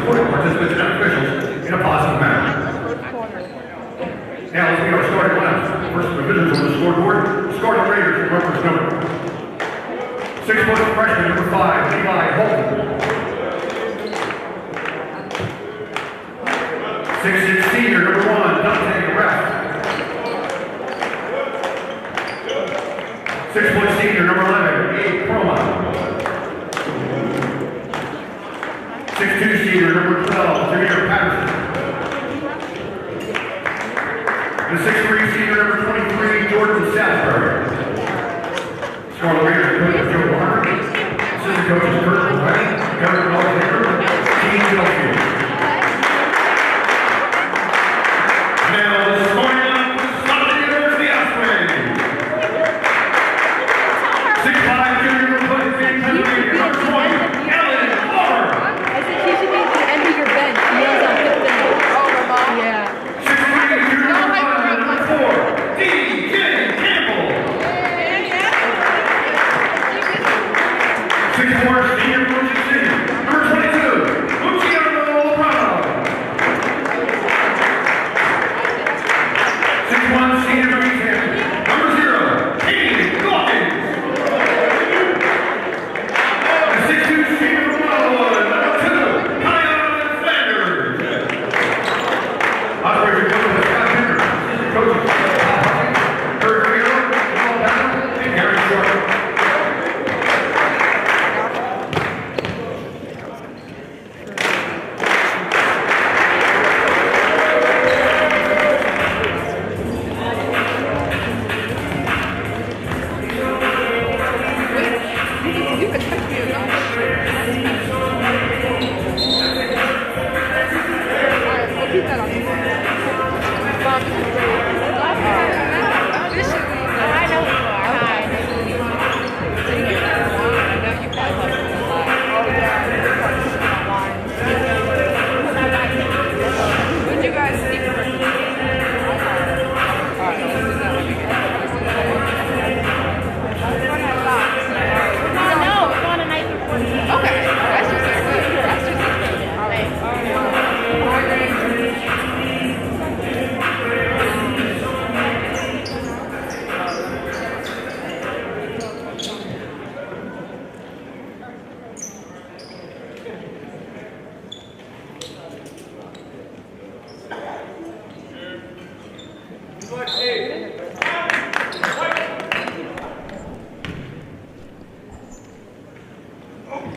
supporting participants and officials in a positive manner. Now let's meet our starting lineup. First, the visitors on the scoreboard. Scarlet Raiders from Rutgers-Newark. 6-foot freshman, number 5, Levi Holton. 6'6" senior, number 1, Dante Rest. 6-foot senior, number 11, Abe Croma. 6'2" senior, number 12, Jameer Patterson. The 6'3" senior, number 23, Jordan Salisbury. Scarlet Raiders coach Joe Warner. Assistant coaches Kurt White, Kevin Alexander, Team Delfield. Now the scoring line for Stockton University Osprey. 6'5" junior Republican Pennsylvania, number 20, Ellen Moore. I said she should be at the end of your bench. She yells out 5th inning. Oh, her mom? Yeah. 6'3" junior number 4, D.J. Campbell. 6'4" senior coaching senior, number 22, Luciano Loprano. 6'1" senior retail, number 0, Katie Dawkins. The 6'2" senior from Wildwood, number 2, Kyle Flanders. Operator coach Scott Pinder, assistant coaches Kurt Guerrero, Paul Battle, and Gary Short.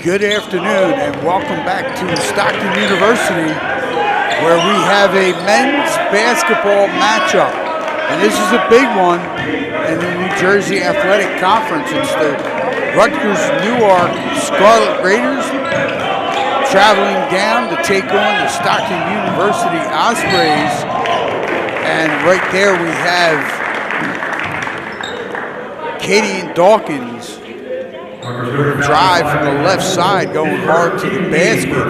Good afternoon and welcome back to Stockton University, where we have a men's basketball matchup. And this is a big one in the New Jersey Athletic Conference. It's the Rutgers-Newark Scarlet Raiders traveling down to take on the Stockton University Ospreys. And right there we have Katie and Dawkins drive from the left side, going hard to the basket.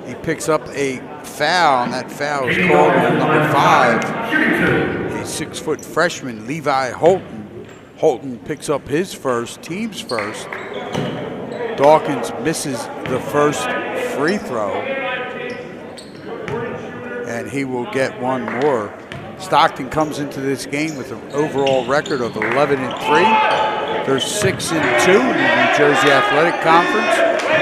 He picks up a foul, and that foul is called on number 5, a 6-foot freshman, Levi Holton. Holton picks up his first, team's first. Dawkins misses the first free throw, and he will get one more. Stockton comes into this game with an overall record of 11-3. They're 6-2 in the New Jersey Athletic Conference.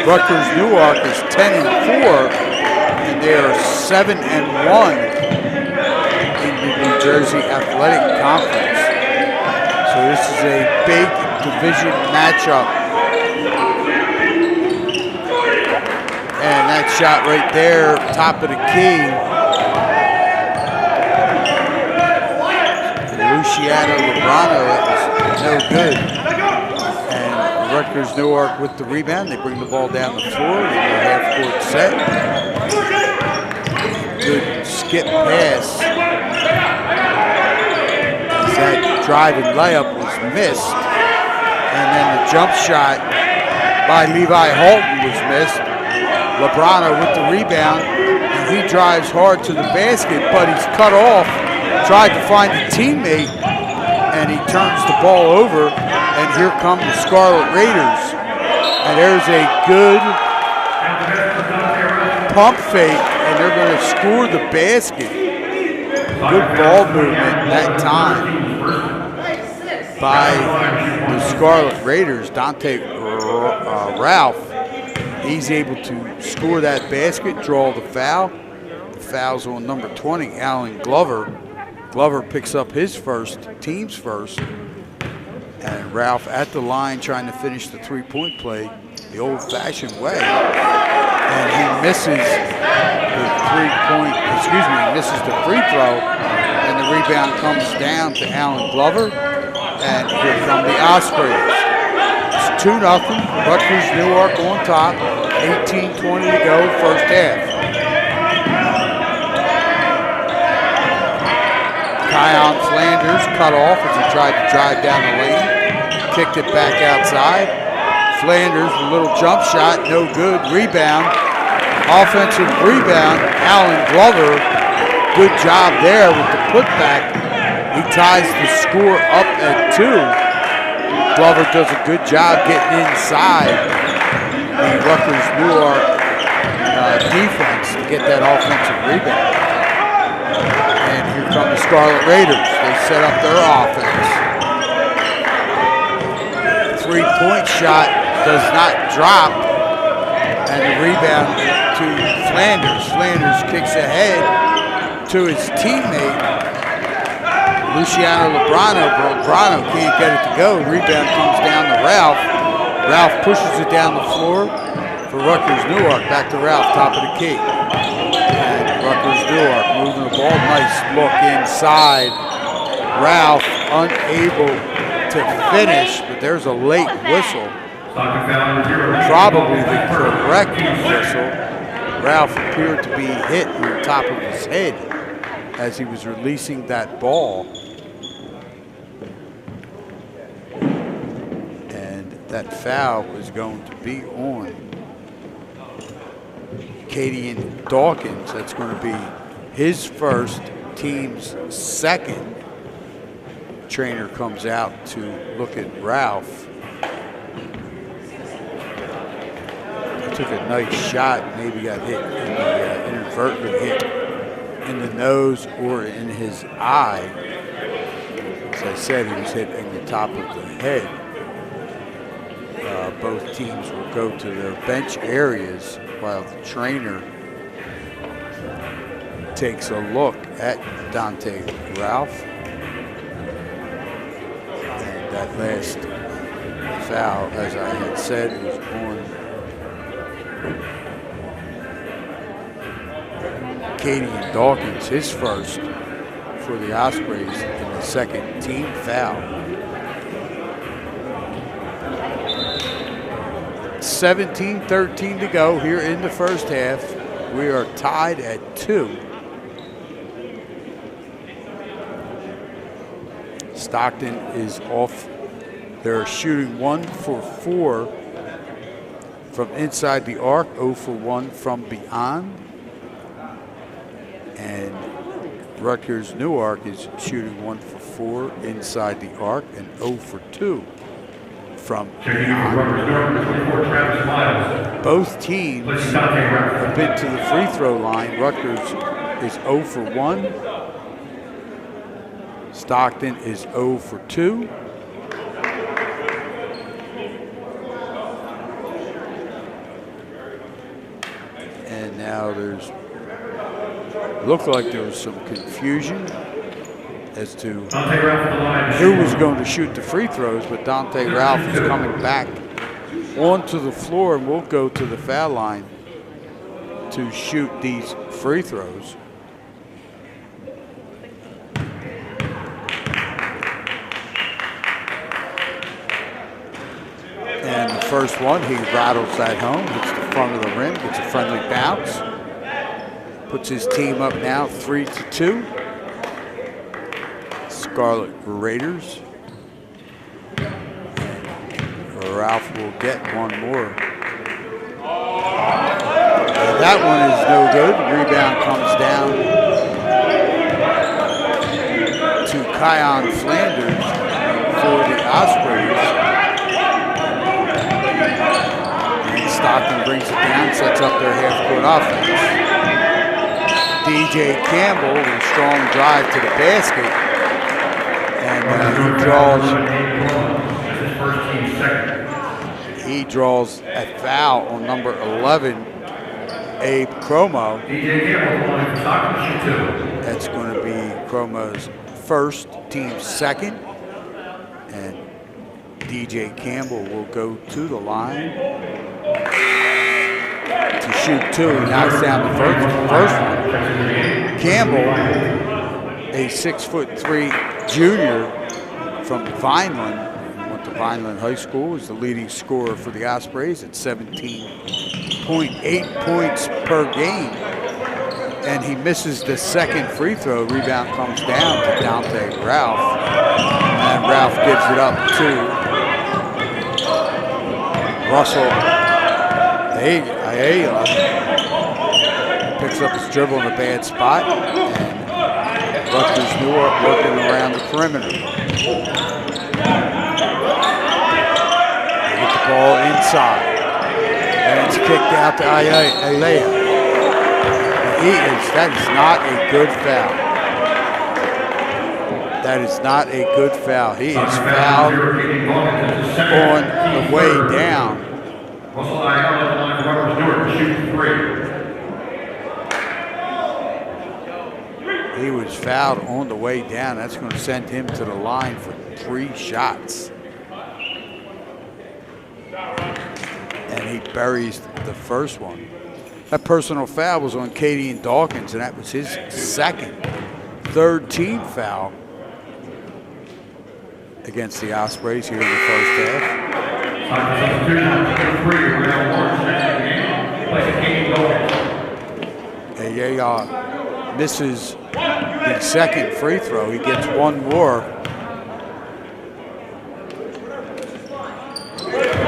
Rutgers-Newark is 10-4, and they are 7-1 in the New Jersey Athletic Conference. So this is a big division matchup. And that shot right there, top of the key. Luciano Loprano is no good. Rutgers-Newark with the rebound. They bring the ball down the floor in their half-court set. Good skip pass. That driving layup was missed. And then the jump shot by Levi Holton was missed. Loprano with the rebound. And he drives hard to the basket, but he's cut off. Tried to find a teammate, and he turns the ball over. And here come the Scarlet Raiders. And there's a good pump fake, and they're going to score the basket. Good ball movement that time by the Scarlet Raiders. Dante Ralph, he's able to score that basket, draw the foul. The foul's on number 20, Alan Glover. Glover picks up his first, team's first. And Ralph at the line trying to finish the three-point play the old-fashioned way. And he misses the misses the free throw. And the rebound comes down to Alan Glover. And here come the Ospreys. It's 2-0. Rutgers-Newark on top. 18:20 to go, first half. Kion Flanders cut off as he tried to drive down the lane. Kicked it back outside. Flanders, a little jump shot, no good. Rebound. Offensive rebound. Alan Glover, good job there with the putback. He ties the score up at 2. Glover does a good job getting inside the Rutgers-Newark defense to get that offensive rebound. And here come the Scarlet Raiders. They set up their offense. Three-point shot does not drop. And the rebound to Flanders. Flanders kicks ahead to his teammate, Luciano Lebrano. Lebrano can't get it to go. Rebound comes down to Ralph. Ralph pushes it down the floor for Rutgers-Newark. Back to Ralph, top of the key. And Rutgers-Newark moving the ball. Nice look inside. Ralph unable to finish, but there's a late whistle. Probably the correct whistle. Ralph appeared to be hit on the top of his head as he was releasing that ball. And that foul was going to be on Cadian Dawkins. That's going to be his first, team's second. Trainer comes out to look at Ralph. He took a nice shot, maybe got hit in the inadvertently hit in the nose or in his eye. As I said, he was hit in the top of the head. Both teams will go to their bench areas while the trainer takes a look at Dante Ralph. And that last foul, as I had said, was on Cadian Dawkins, his first for the Ospreys, and the second team foul. 17-13 to go here in the first half. We are tied at 2. Stockton is off. They're shooting 1 for 4 from inside the arc, 0 for 1 from beyond. And Rutgers-Newark is shooting 1 for 4 inside the arc and 0 for 2 from beyond. Both teams have been to the free throw line. Rutgers is 0 for 1. Stockton is 0 for 2. And now looked like there was some confusion as to who was going to shoot the free throws, but Dante Ralph is coming back onto the floor and will go to the foul line to shoot these free throws. And the first one, he rattles that home, hits the front of the rim, gets a friendly bounce. Puts his team up now 3-2. Scarlet Raiders. Ralph will get one more. And that one is no good. Rebound comes down to Kion Flanders for the Ospreys. And Stockton brings it down, sets up their half-court offense. DJ Campbell with a strong drive to the basket. And he draws a foul on number 11, Abe Cromo. That's going to be Cromo's first, team second. And DJ Campbell will go to the line to shoot two. He knocks down the first one. Campbell, a 6'3" junior from Vineland, went to Vineland High School, is the leading scorer for the Ospreys at 17.8 points per game. And he misses the second free throw. Rebound comes down to Dante Ralph. And Ralph gives it up to Russell Ayala. Picks up his dribble in a bad spot. And Rutgers-Newark working around the perimeter. They get the ball inside. And it's kicked out to Ayala. That is not a good foul. That is not a good foul. He is fouled on the way down. He was fouled on the way down. That's going to send him to the line for 3 shots. And he buries the first one. That personal foul was on Katie Dawkins, and that was his second, third team foul against the Ospreys here in the first half. Ayala misses the second free throw. He gets one more.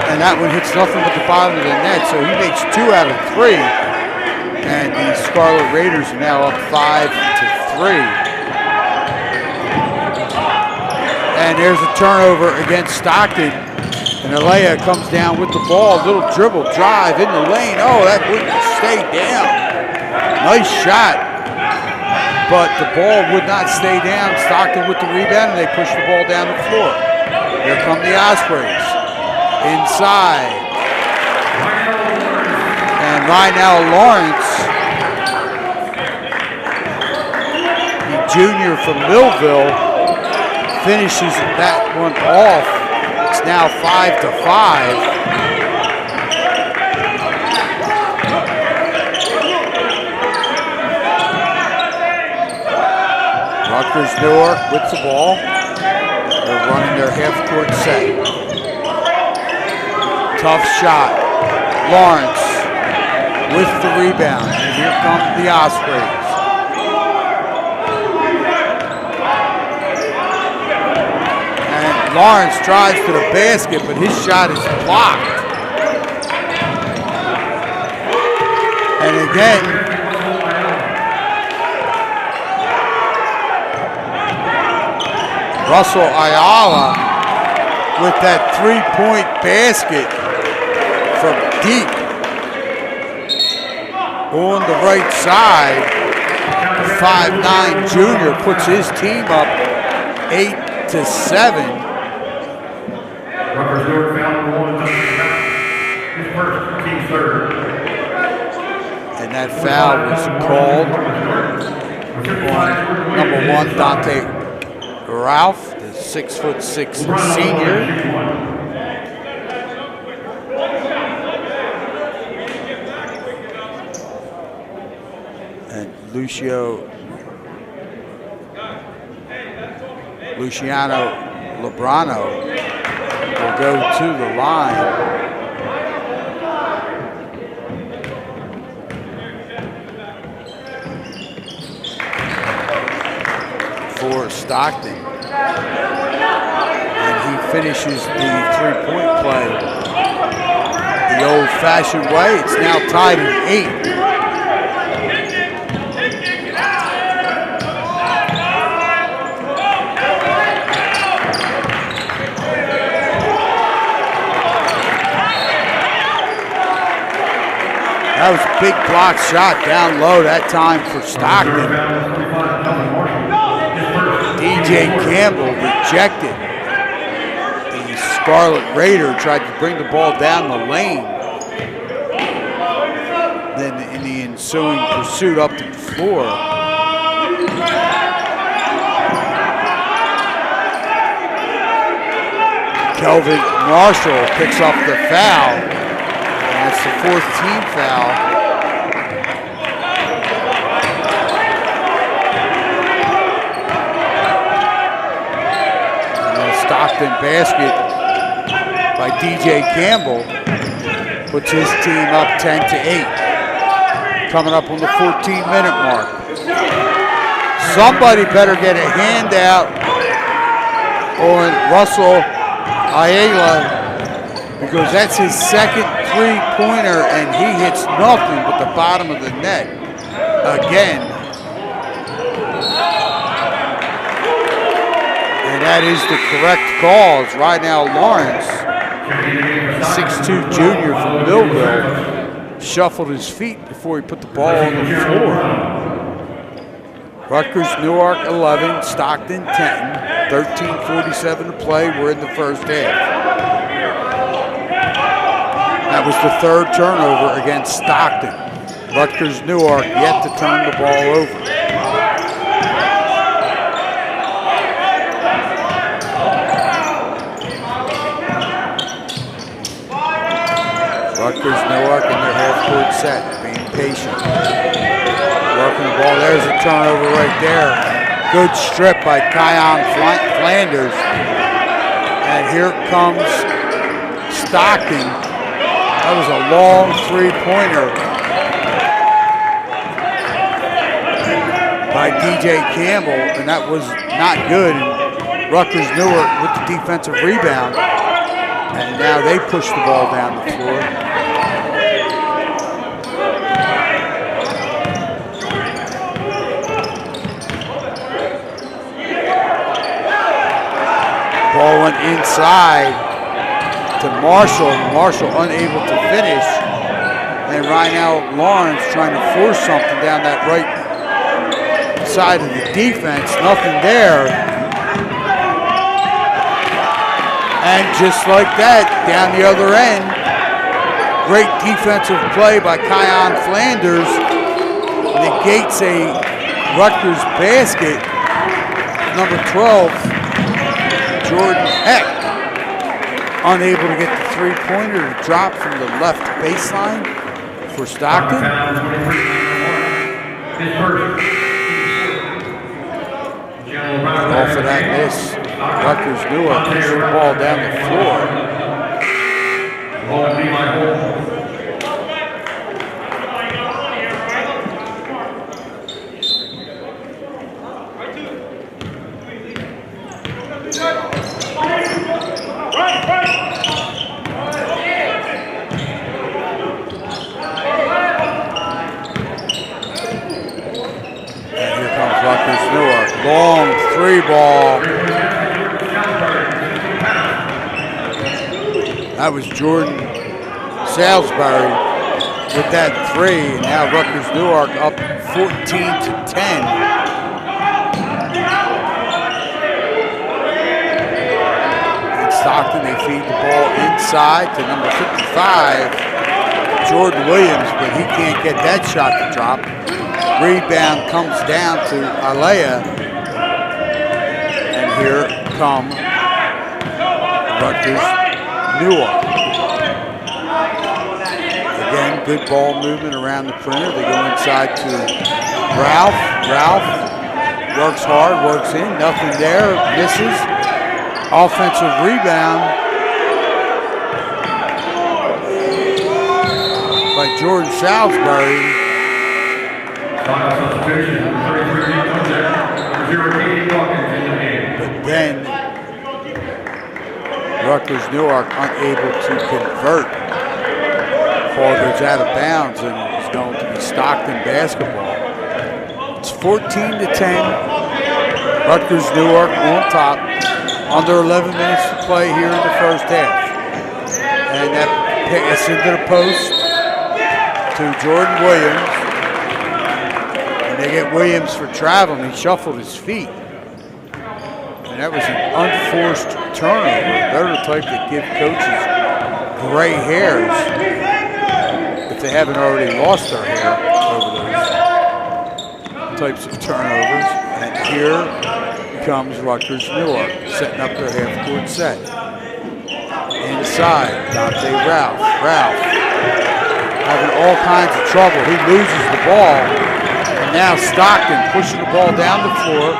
And that one hits nothing but the bottom of the net, so he makes 2 out of 3. And the Scarlet Raiders are now up 5-3. And there's a turnover against Stockton. And Alea comes down with the ball, little dribble drive in the lane. Oh, that wouldn't stay down. Nice shot. But the ball would not stay down. Stockton with the rebound, and they push the ball down the floor. Here come the Ospreys. Inside. And Rhinell Lawrence, the junior from Millville, finishes that one off. It's now 5-5. Rutgers-Newark with the ball. They're running their half-court set. Tough shot. Lawrence with the rebound. And here come the Ospreys. And Lawrence drives to the basket, but his shot is blocked. And again, Russell Ayala with that 3-point basket from deep on the right side. The 5'9" junior puts his team up 8-7. And that foul was called on number 1, Dante Ralph, the 6'6" senior. And Luciano Lebrano will go to the line. For Stockton. And he finishes the 3-point play the old-fashioned way. It's now tied at 8. That was a big block shot down low that time for Stockton. DJ Campbell rejected. The Scarlet Raider tried to bring the ball down the lane. Then in the ensuing pursuit up the floor, Kelvin Marshall picks up the foul. And it's the 4th team foul. And a Stockton basket by DJ Campbell puts his team up 10-8. Coming up on the 14-minute mark. Somebody better get a handout on Russell Ayala, because that's his second three-pointer and he hits nothing but the bottom of the net again. And that is the correct call. It's right now Lawrence, 6'2" junior from Millville, shuffled his feet before he put the ball on the floor. Rutgers-Newark 11, Stockton 10, 13:47 to play. We're in the first half. That was the 3rd turnover against Stockton. Rutgers-Newark yet to turn the ball over. Rutgers-Newark in their half-court set, being patient. Working the ball. There's a turnover right there. Good strip by Kion Flanders. And here comes Stockton. That was a long three-pointer by DJ Campbell, and that was not good. And Rutgers-Newark with the defensive rebound. And now they push the ball down the floor. Ball went inside to Marshall. Marshall unable to finish. And right now Lawrence trying to force something down that right side of the defense. Nothing there. And just like that, down the other end, great defensive play by Kion Flanders. Negates a Rutgers basket. Number 12. Jordan Heck, unable to get the three-pointer to drop from the left baseline for Stockton. Off of that miss, Rutgers-Newark pushed the ball down the floor. Long three ball. That was Jordan Salisbury with that three. And now Rutgers-Newark up 14-10. And Stockton, they feed the ball inside to number 55, Jordan Williams, but he can't get that shot to drop. Rebound comes down to Alea. And here come Rutgers-Newark. Again, good ball movement around the perimeter. They go inside to Ralph. Ralph works hard, works in, nothing there, misses. Offensive rebound by Jordan Salisbury. But then Rutgers-Newark unable to convert. Ball goes out of bounds and it's going to be Stockton basketball. It's 14-10. Rutgers-Newark on top. Under 11 minutes to play here in the first half. And that pass into the post to to Jordan Williams. And they get Williams for traveling. He shuffled his feet. And that was an unforced turnover. They're the type that give coaches gray hairs if they haven't already lost their hair over those types of turnovers. And here comes Rutgers-Newark setting up their half-court set. Inside, Dante Ralph. Ralph having all kinds of trouble. He loses the ball. And now Stockton pushing the ball down the floor.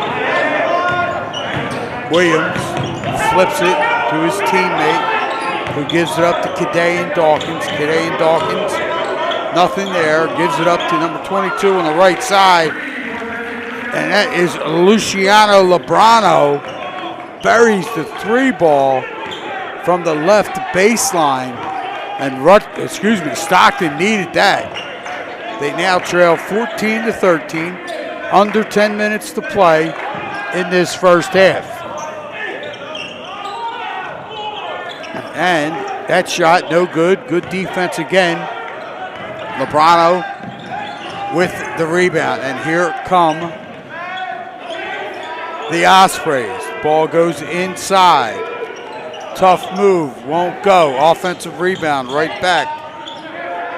Williams flips it to his teammate, who gives it up to Kadayan Dawkins. Kadayan Dawkins, nothing there. Gives it up to number 22 on the right side. And that is Luciano Lebrano. Buries the three ball from the left baseline. And Stockton needed that. They now trail 14-13. Under 10 minutes to play in this first half. And that shot, no good. Good defense again. Lebrano with the rebound. And here come the Ospreys. Ball goes inside. Tough move, won't go. Offensive rebound right back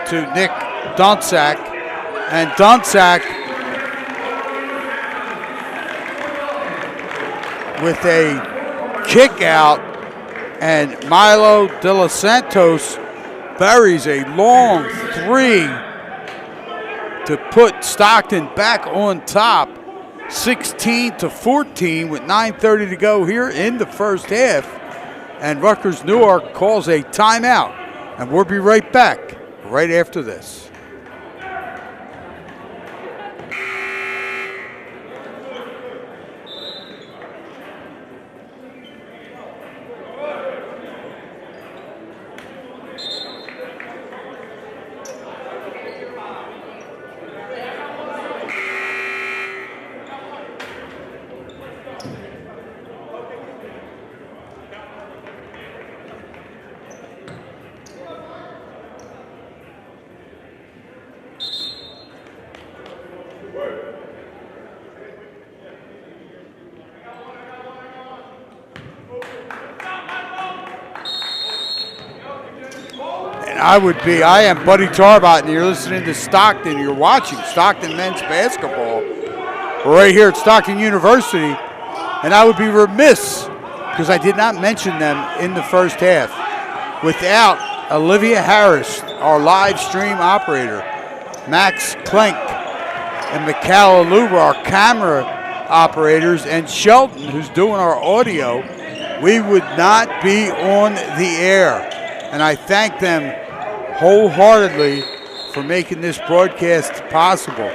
to Nick Dunsack. And Dunsack with a kick out. And Milo De Los Santos buries a long three to put Stockton back on top, 16-14 with 9:30 to go here in the first half. And Rutgers-Newark calls a timeout. And we'll be right back right after this. I am Buddy Tarbot, and you're listening to Stockton. You're watching Stockton men's basketball. We're right here at Stockton University, and I would be remiss because I did not mention them in the first half. Without Olivia Harris, our live stream operator, Max Klink, and Mikala Luber, our camera operators, and Shelton, who's doing our audio, we would not be on the air. And I thank them wholeheartedly for making this broadcast possible.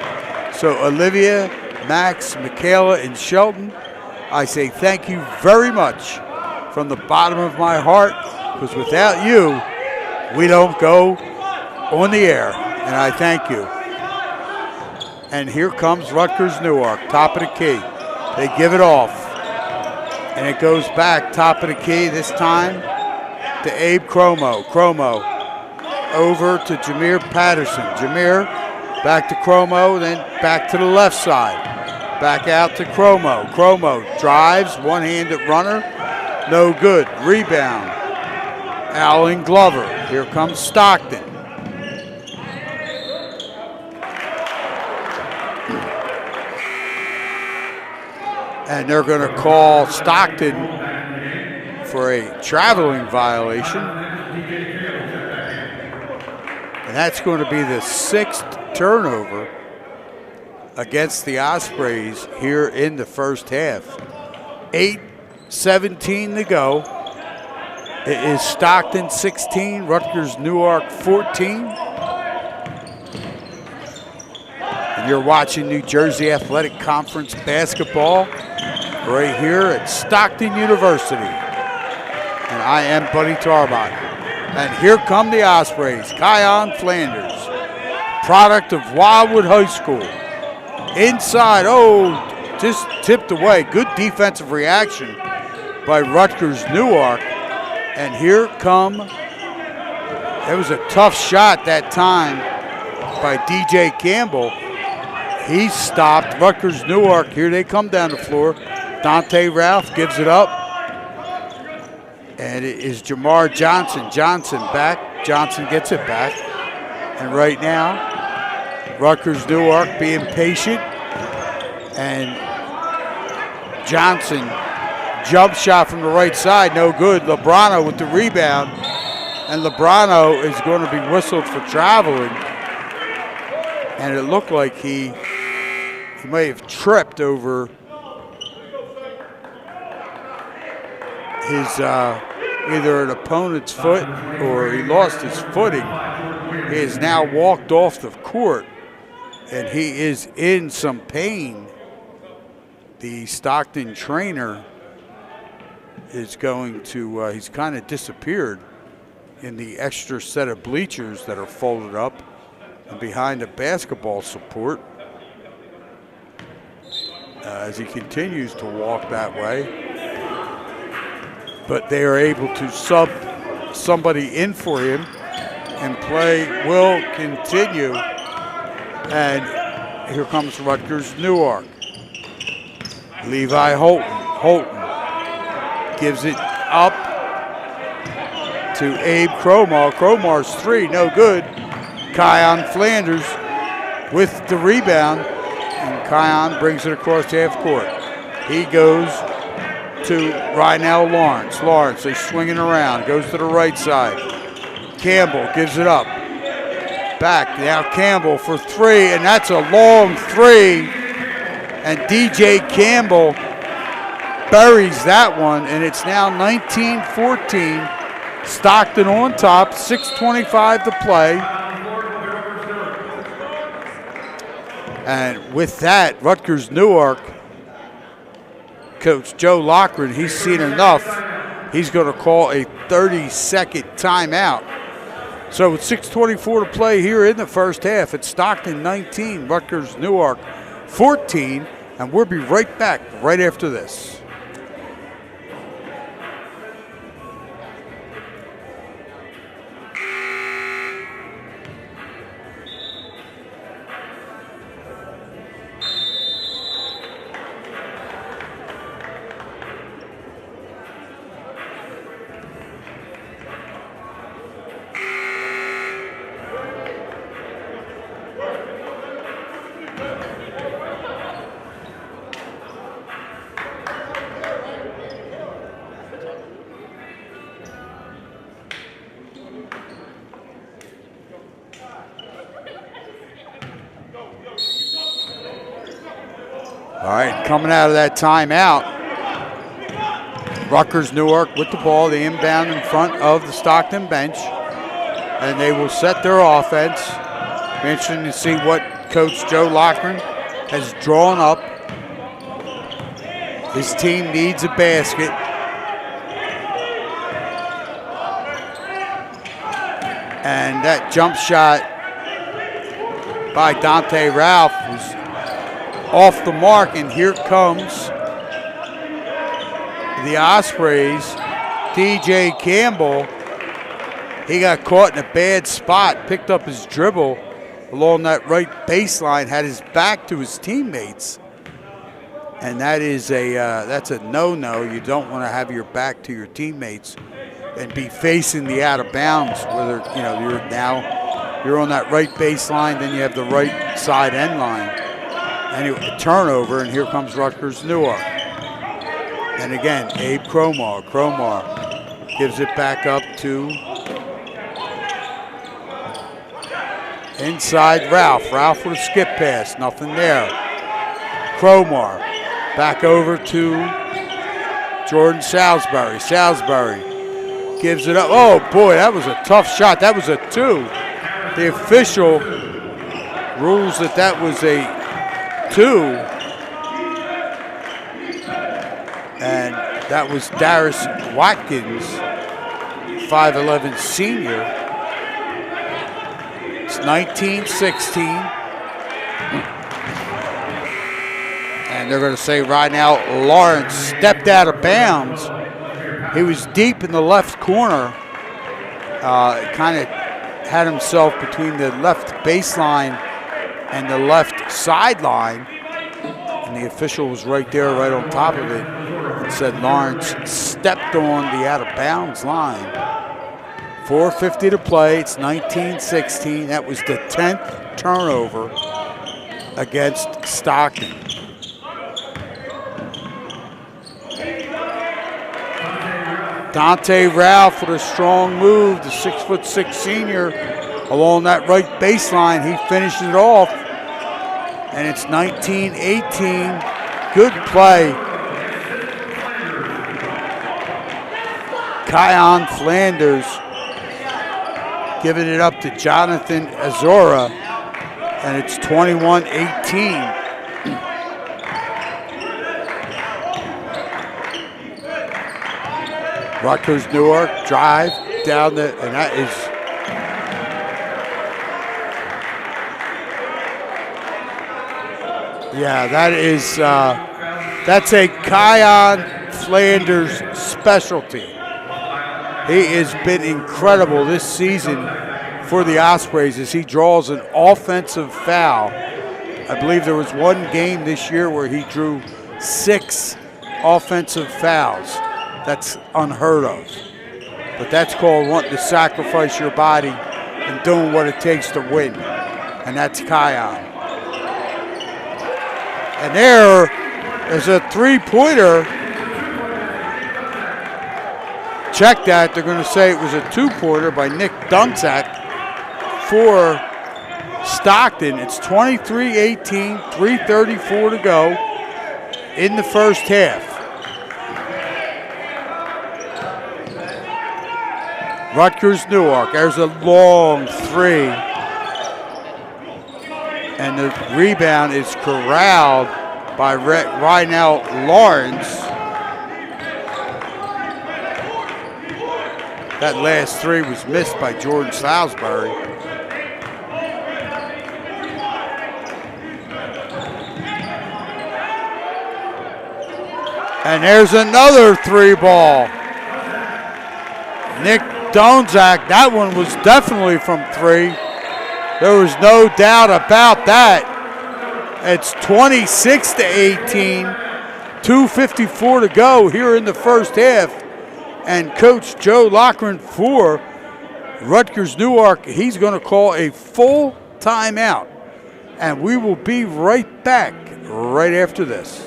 So Olivia, Max, Michaela, and Shelton, I say thank you very much from the bottom of my heart, because without you, we don't go on the air, and I thank you. And here comes Rutgers-Newark, top of the key. They give it off, and it goes back, top of the key this time to Abe Cromo. Cromo over to Jameer Patterson. Jameer back to Cromo, then back to the left side. Back out to Cromo. Cromo drives, one-handed runner, no good. Rebound, Alan Glover. Here comes Stockton. And they're going to call Stockton for a traveling violation. And that's going to be the 6th turnover against the Ospreys here in the first half. 8:17 to go. It is Stockton 16, Rutgers-Newark 14. And you're watching New Jersey Athletic Conference basketball right here at Stockton University. And I am Buddy Tarbot. And here come the Ospreys. Kion Flanders, product of Wildwood High School. Inside, just tipped away. Good defensive reaction by Rutgers-Newark. And here come, it was a tough shot that time by DJ Campbell. He's stopped. Rutgers-Newark, here they come down the floor. Dante Ralph gives it up. And it is Jamar Johnson. Johnson back. Johnson gets it back. And right now, Rutgers-Newark being patient. And Johnson, jump shot from the right side, no good. Lebrano with the rebound. And Lebrano is going to be whistled for traveling. And it looked like he may have tripped over his either an opponent's foot or he lost his footing. He has now walked off the court, and he is in some pain. The Stockton trainer is going to, he's kind of disappeared in the extra set of bleachers that are folded up and behind the basketball support as he continues to walk that way. But they are able to sub somebody in for him, and play will continue. And here comes Rutgers-Newark. Levi Holton gives it up to Abe Cromar. Cromar's three, no good. Kion Flanders with the rebound, and Kion brings it across half court. He goes to Rynell Lawrence. Lawrence, they swinging around, goes to the right side. Campbell gives it up. Back, now Campbell for three, and that's a long three. And DJ Campbell buries that one, and it's now 19-14. Stockton on top, 6:25 to play. And with that, Rutgers-Newark, Coach Joe Loughran, he's seen enough. He's going to call a 30-second timeout. So with 6:24 to play here in the first half, it's Stockton 19, Rutgers-Newark 14, and we'll be right back right after this. All right, coming out of that timeout, Rutgers-Newark with the ball, the inbound in front of the Stockton bench, and they will set their offense. Be interesting to see what Coach Joe Loughran has drawn up. His team needs a basket. And that jump shot by Dante Ralph was off the mark, and here comes the Ospreys. DJ Campbell, he got caught in a bad spot, picked up his dribble along that right baseline, had his back to his teammates, and that is that's a no-no. You don't want to have your back to your teammates and be facing the out of bounds, whether you're on that right baseline, then you have the right side end line. Anyway, a turnover, and here comes Rutgers-Newark. And again, Abe Cromar. Cromar gives it back up to inside Ralph. Ralph with a skip pass, nothing there. Cromar back over to Jordan Salisbury. Salisbury gives it up. Oh boy, that was a tough shot. That was a two. The official rules that was a two, and that was Darius Watkins, 5'11" senior. It's 19-16, and they're going to say right now Lawrence stepped out of bounds. He was deep in the left corner, kind of had himself between the left baseline and the left sideline, and the official was right there, right on top of it, and said Lawrence stepped on the out-of-bounds line. 4:50 to play. It's 19-16. That was the 10th turnover against Stockton. Dante Ralph with a strong move, the 6'6" senior, along that right baseline. He finishes it off, and it's 19-18. Good play. Kion Flanders giving it up to Jonathan Azora, and it's 21-18. Rutgers-Newark drive down the, and that is that's a Kion Flanders specialty. He has been incredible this season for the Ospreys as he draws an offensive foul. I believe there was one game this year where he drew 6 offensive fouls. That's unheard of. But that's called wanting to sacrifice your body and doing what it takes to win. And that's Kion. And there is a three-pointer. Check that. They're going to say it was a two-pointer by Nick Dunzak for Stockton. It's 23-18, 3:34 to go in the first half. Rutgers-Newark, there's a long three. And the rebound is corralled by Rynell Lawrence. That last three was missed by Jordan Salisbury. And there's another three ball. Nick Donzak, that one was definitely from three. There was no doubt about that. It's 26-18, 2:54 to go here in the first half. And Coach Joe Loughran for Rutgers-Newark, he's going to call a full timeout. And we will be right back right after this.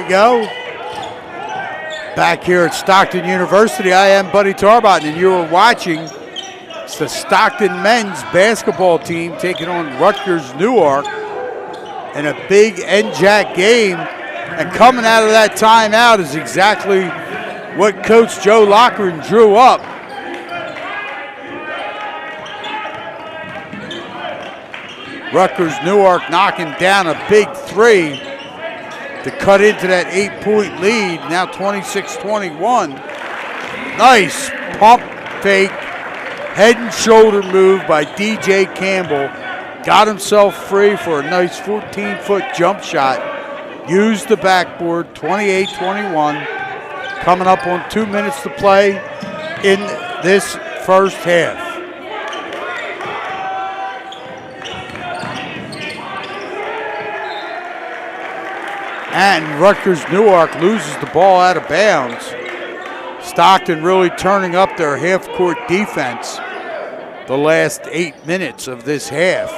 Go. Back here at Stockton University, I am Buddy Tarbot, and you are watching. It's the Stockton men's basketball team taking on Rutgers-Newark in a big NJAC game. And coming out of that timeout is exactly what Coach Joe Loughran drew up. Rutgers-Newark knocking down a big three to cut into that 8-point lead, now 26-21. Nice pump fake, head and shoulder move by DJ Campbell got himself free for a nice 14-foot jump shot. Used the backboard, 28-21. Coming up on 2 minutes to play in this first half. And Rutgers-Newark loses the ball out of bounds. Stockton really turning up their half-court defense the last 8 minutes of this half.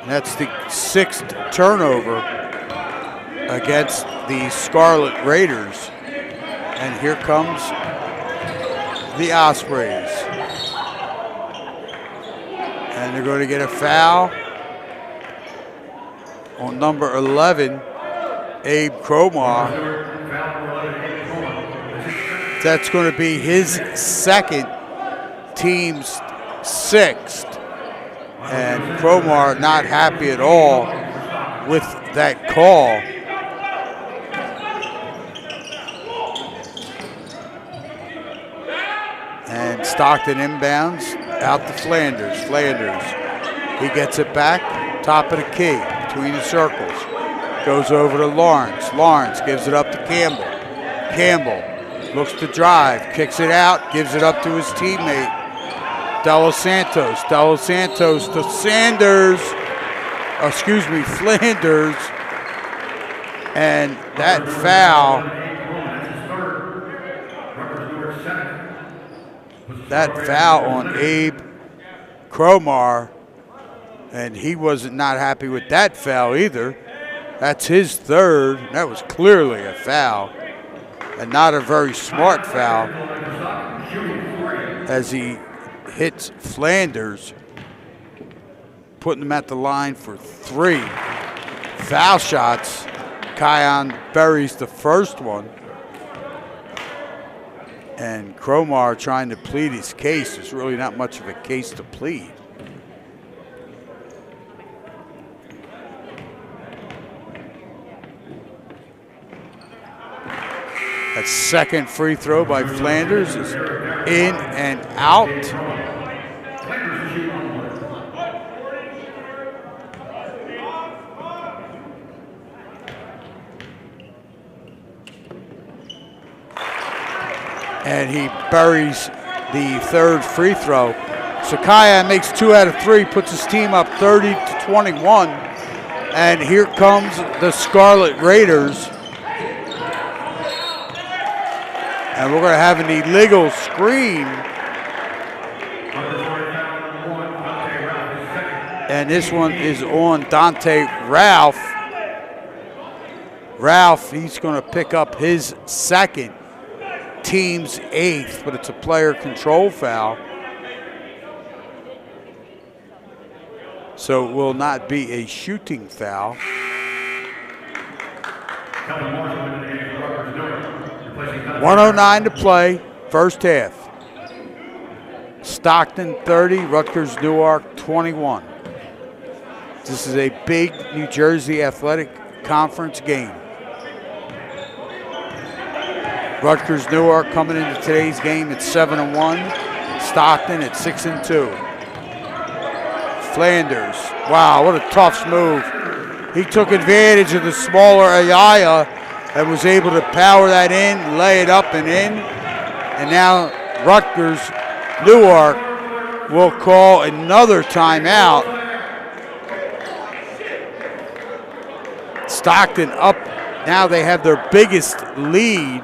And that's the 6th turnover against the Scarlet Raiders. And here comes the Ospreys. And they're going to get a foul on number 11, Abe Cromar. That's going to be his second, team's 6th. And Cromar not happy at all with that call. And Stockton inbounds out to Flanders. Flanders, he gets it back, top of the key, between the circles. Goes over to Lawrence. Lawrence gives it up to Campbell. Campbell looks to drive, kicks it out, gives it up to his teammate, De Los Santos. De Los Santos to Flanders. And that foul on Abe Cromar, and he wasn't not happy with that foul either. That's his 3rd. That was clearly a foul, and not a very smart foul, as he hits Flanders, putting him at the line for 3 foul shots. Kion buries the first one. And Cromar trying to plead his case. There's really not much of a case to plead. That second free throw by Flanders is in and out. And he buries the 3rd free throw. So Kion makes 2 out of 3, puts his team up 30-21. And here comes the Scarlet Raiders. And we're going to have an illegal screen. And this one is on Dante Ralph. Ralph, he's going to pick up his 2nd, team's 8th, but it's a player control foul. So it will not be a shooting foul. 109 to play, first half. Stockton 30, Rutgers-Newark 21. This is a big New Jersey Athletic Conference game. Rutgers-Newark coming into today's game at 7-1. Stockton at 6-2. Flanders, wow, what a tough move. He took advantage of the smaller Ayala and was able to power that in, lay it up and in. And now Rutgers-Newark will call another timeout. Stockton up, now they have their biggest lead,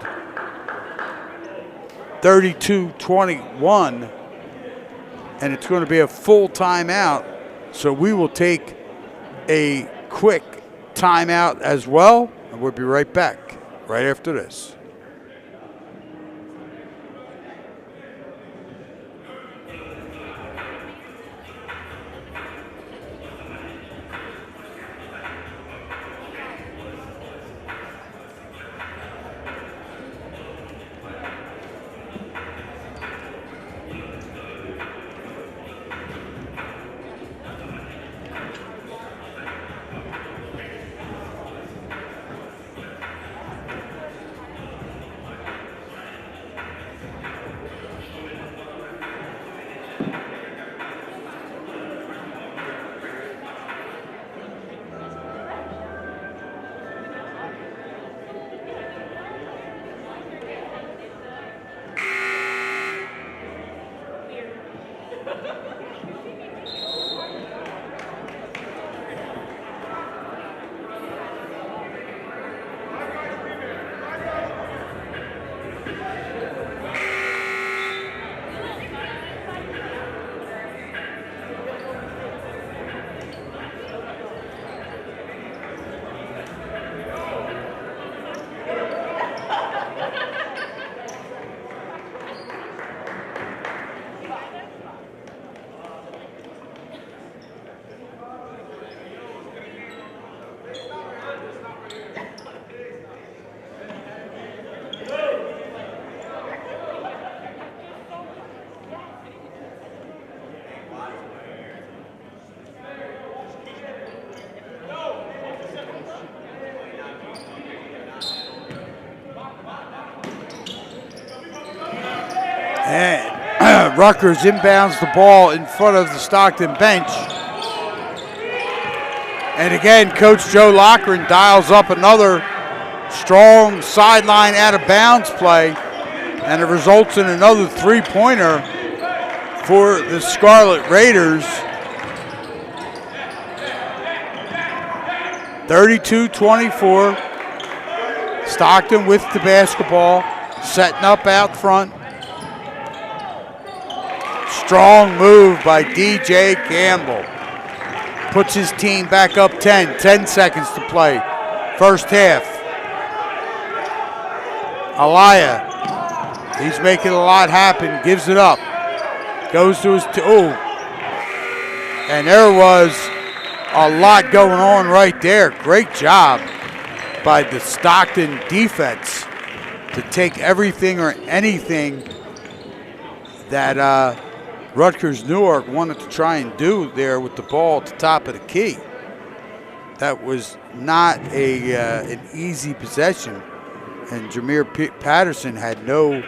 32-21, and it's going to be a full timeout. So we will take a quick timeout as well, and we'll be right back right after this. And Rutgers inbounds the ball in front of the Stockton bench. And again, Coach Joe Lochran dials up another strong sideline out of bounds play, and it results in another three-pointer for the Scarlet Raiders. 32-24. Stockton with the basketball, setting up out front. Strong move by DJ Campbell. Puts his team back up 10. 10 seconds to play. First half. Alaya, he's making a lot happen, gives it up. Goes to his, and there was a lot going on right there. Great job by the Stockton defense to take everything or anything that Rutgers-Newark wanted to try and do there with the ball at the top of the key. That was not an easy possession, and Jameer Patterson had no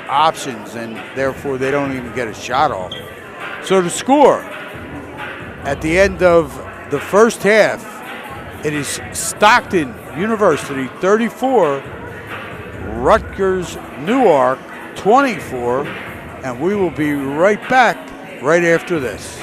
options, and therefore they don't even get a shot off. So the score at the end of the first half, it is Stockton University 34, Rutgers-Newark 24, and we will be right back right after this.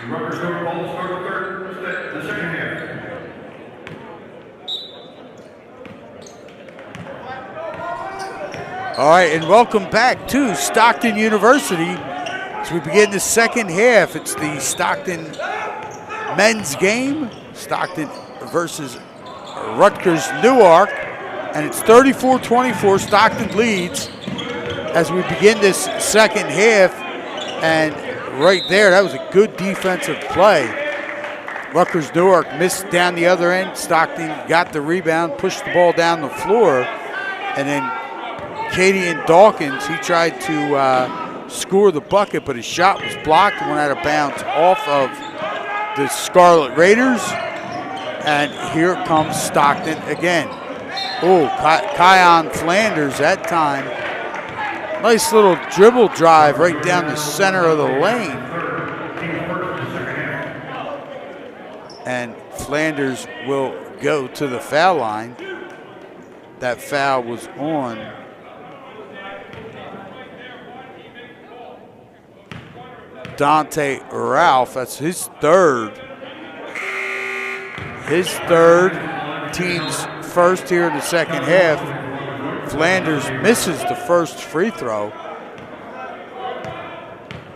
Rutgers-Newark ball start the second half. All right, and welcome back to Stockton University as we begin the second half. It's the Stockton men's game, Stockton versus Rutgers-Newark, and it's 34-24. Stockton leads as we begin this second half, and right there, that was a good defensive play. Rutgers-Newark missed down the other end. Stockton got the rebound, pushed the ball down the floor, and then Cadian Dawkins, he tried to score the bucket, but his shot was blocked and went out of bounds off of the Scarlet Raiders. And here comes Stockton again. Oh, Kion Flanders that time. Nice little dribble drive right down the center of the lane. And Flanders will go to the foul line. That foul was on Dante Ralph. That's his third. His third, team's first here in the second half. Flanders misses the first free throw,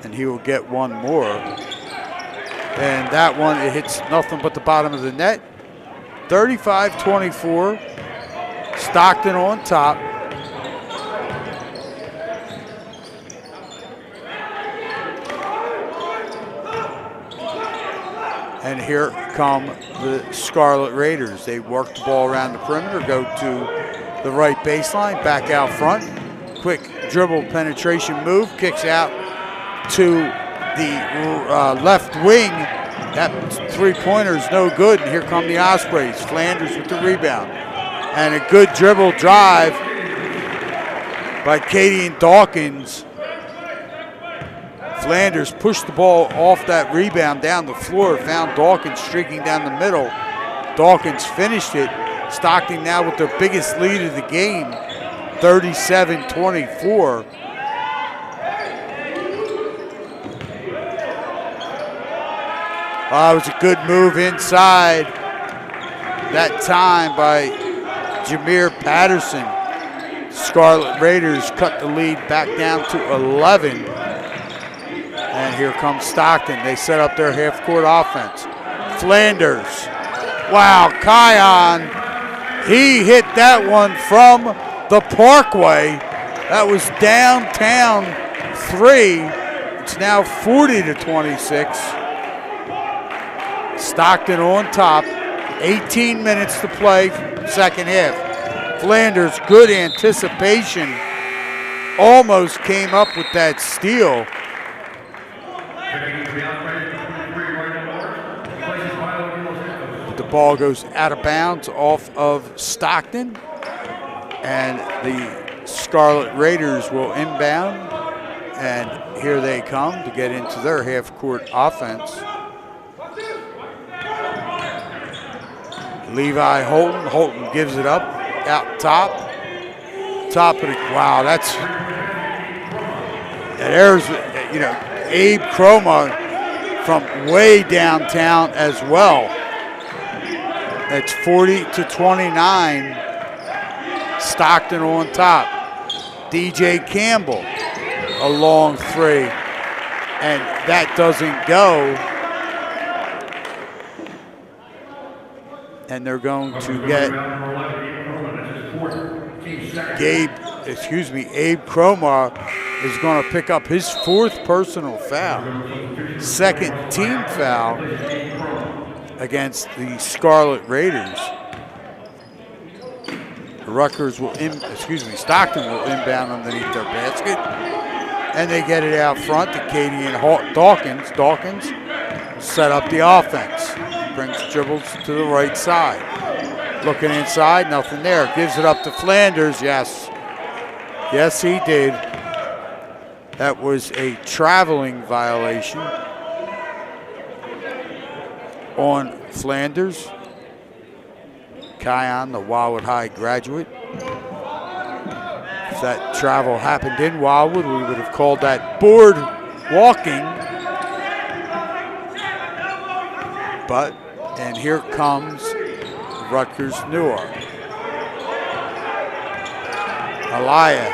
and he will get one more. And that one, it hits nothing but the bottom of the net. 35-24, Stockton on top. And here come the Scarlet Raiders. They work the ball around the perimeter, go to the right baseline, back out front. Quick dribble penetration move, kicks out to the left wing. That three-pointer is no good, and here come the Ospreys. Flanders with the rebound. And a good dribble drive by Cadian Dawkins. Flanders pushed the ball off that rebound down the floor, found Dawkins streaking down the middle. Dawkins finished it. Stockton now with their biggest lead of the game, 37-24. It was a good move inside that time by Jameer Patterson. Scarlet Raiders cut the lead back down to 11. And here comes Stockton. They set up their half-court offense. Flanders. Wow, Kion. He hit that one from the Parkway. That was downtown 3. It's now 40-26. Stockton on top. 18 minutes to play, second half. Flanders, good anticipation. Almost came up with that steal. The ball goes out of bounds off of Stockton, and the Scarlet Raiders will inbound, and here they come to get into their half-court offense. Levi Holton gives it up out top of the, wow, there's, you know, Abe Croma from way downtown as well. It's 40-29. Stockton on top. DJ Campbell, a long three, and that doesn't go. And they're going to get Abe Croma is going to pick up his fourth personal foul. Second team foul against the Scarlet Raiders. Stockton will inbound underneath their basket. And they get it out front to Cadian Dawkins. Dawkins set up the offense. Brings dribbles to the right side. Looking inside, nothing there. Gives it up to Flanders, yes. Yes, he did. That was a traveling violation on Flanders. Kion, the Wildwood High graduate. If that travel happened in Wildwood, we would have called that board walking. And here comes Rutgers-Newark. Aliyah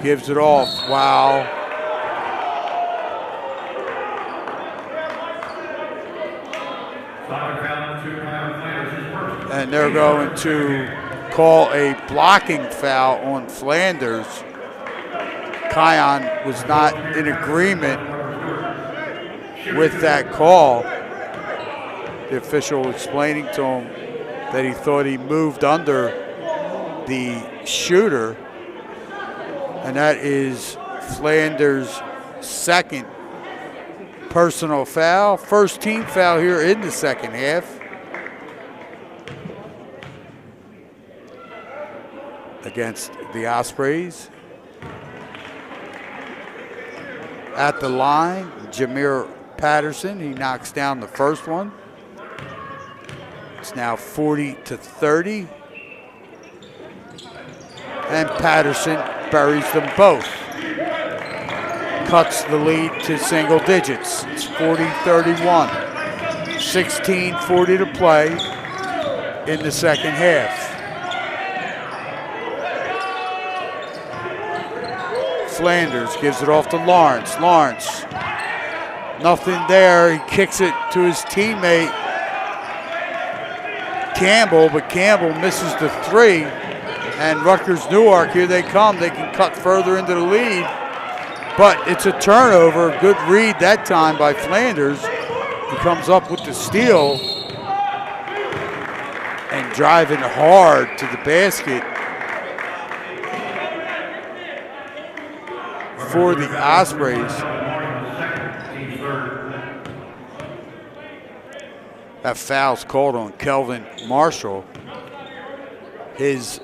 gives it off. Wow. And they're going to call a blocking foul on Flanders. Kion was not in agreement with that call. The official explaining to him that he thought he moved under the shooter, and that is Flanders' second personal foul. First team foul here in the second half. Against the Ospreys. At the line, Jameer Patterson, he knocks down the first one. It's now 40-30. And Patterson buries them both. Cuts the lead to single digits. It's 40-31. 16:40 to play in the second half. Flanders gives it off to Lawrence. Lawrence, nothing there. He kicks it to his teammate Campbell, but Campbell misses the three. And Rutgers-Newark, here they come. They can cut further into the lead, but it's a turnover. Good read that time by Flanders. He comes up with the steal and driving hard to the basket for the Ospreys. That foul's called on Kelvin Marshall. His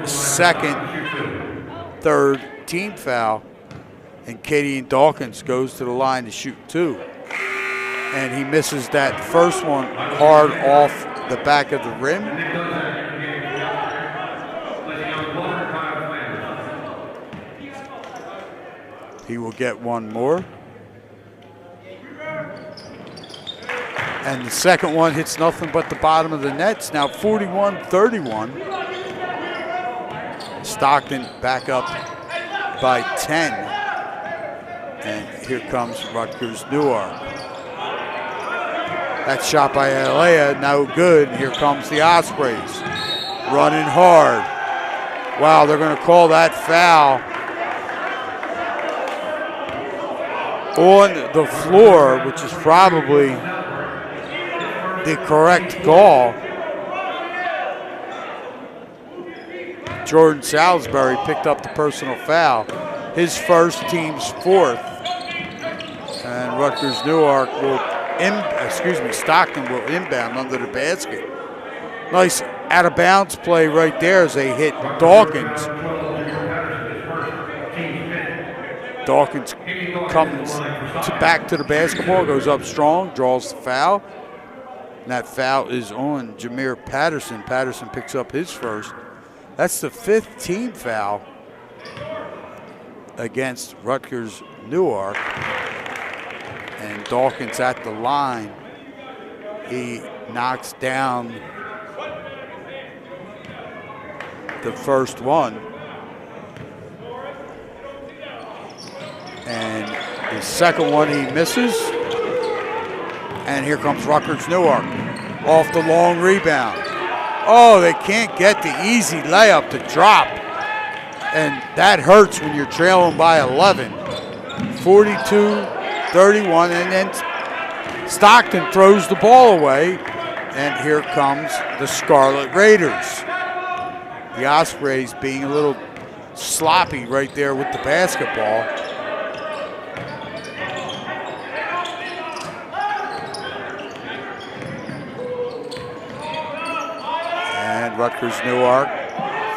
second, third team foul. And Katie Dawkins goes to the line to shoot two. And he misses that first one hard off the back of the rim. He will get one more. And the second one hits nothing but the bottom of the net. It's now 41-31. Stockton back up by 10. And here comes Rutgers-Newark. That shot by Aliyah, no good. Here comes the Ospreys, running hard. Wow, they're going to call that foul on the floor, which is probably the correct call. Jordan Salisbury picked up the personal foul, his first, team's fourth. And Rutgers-Newark will, Stockton will inbound under the basket. Nice out of bounds play right there as they hit Dawkins. Dawkins comes back to the basketball, goes up strong, draws the foul. And that foul is on Jameer Patterson. Patterson picks up his first. That's the fifth team foul against Rutgers-Newark. And Dawkins at the line. He knocks down the first one. And the second one he misses. And here comes Rutgers-Newark off the long rebound. Oh, they can't get the easy layup to drop. And that hurts when you're trailing by 11. 42-31, and then Stockton throws the ball away. And here comes the Scarlet Raiders. The Ospreys being a little sloppy right there with the basketball. And Rutgers-Newark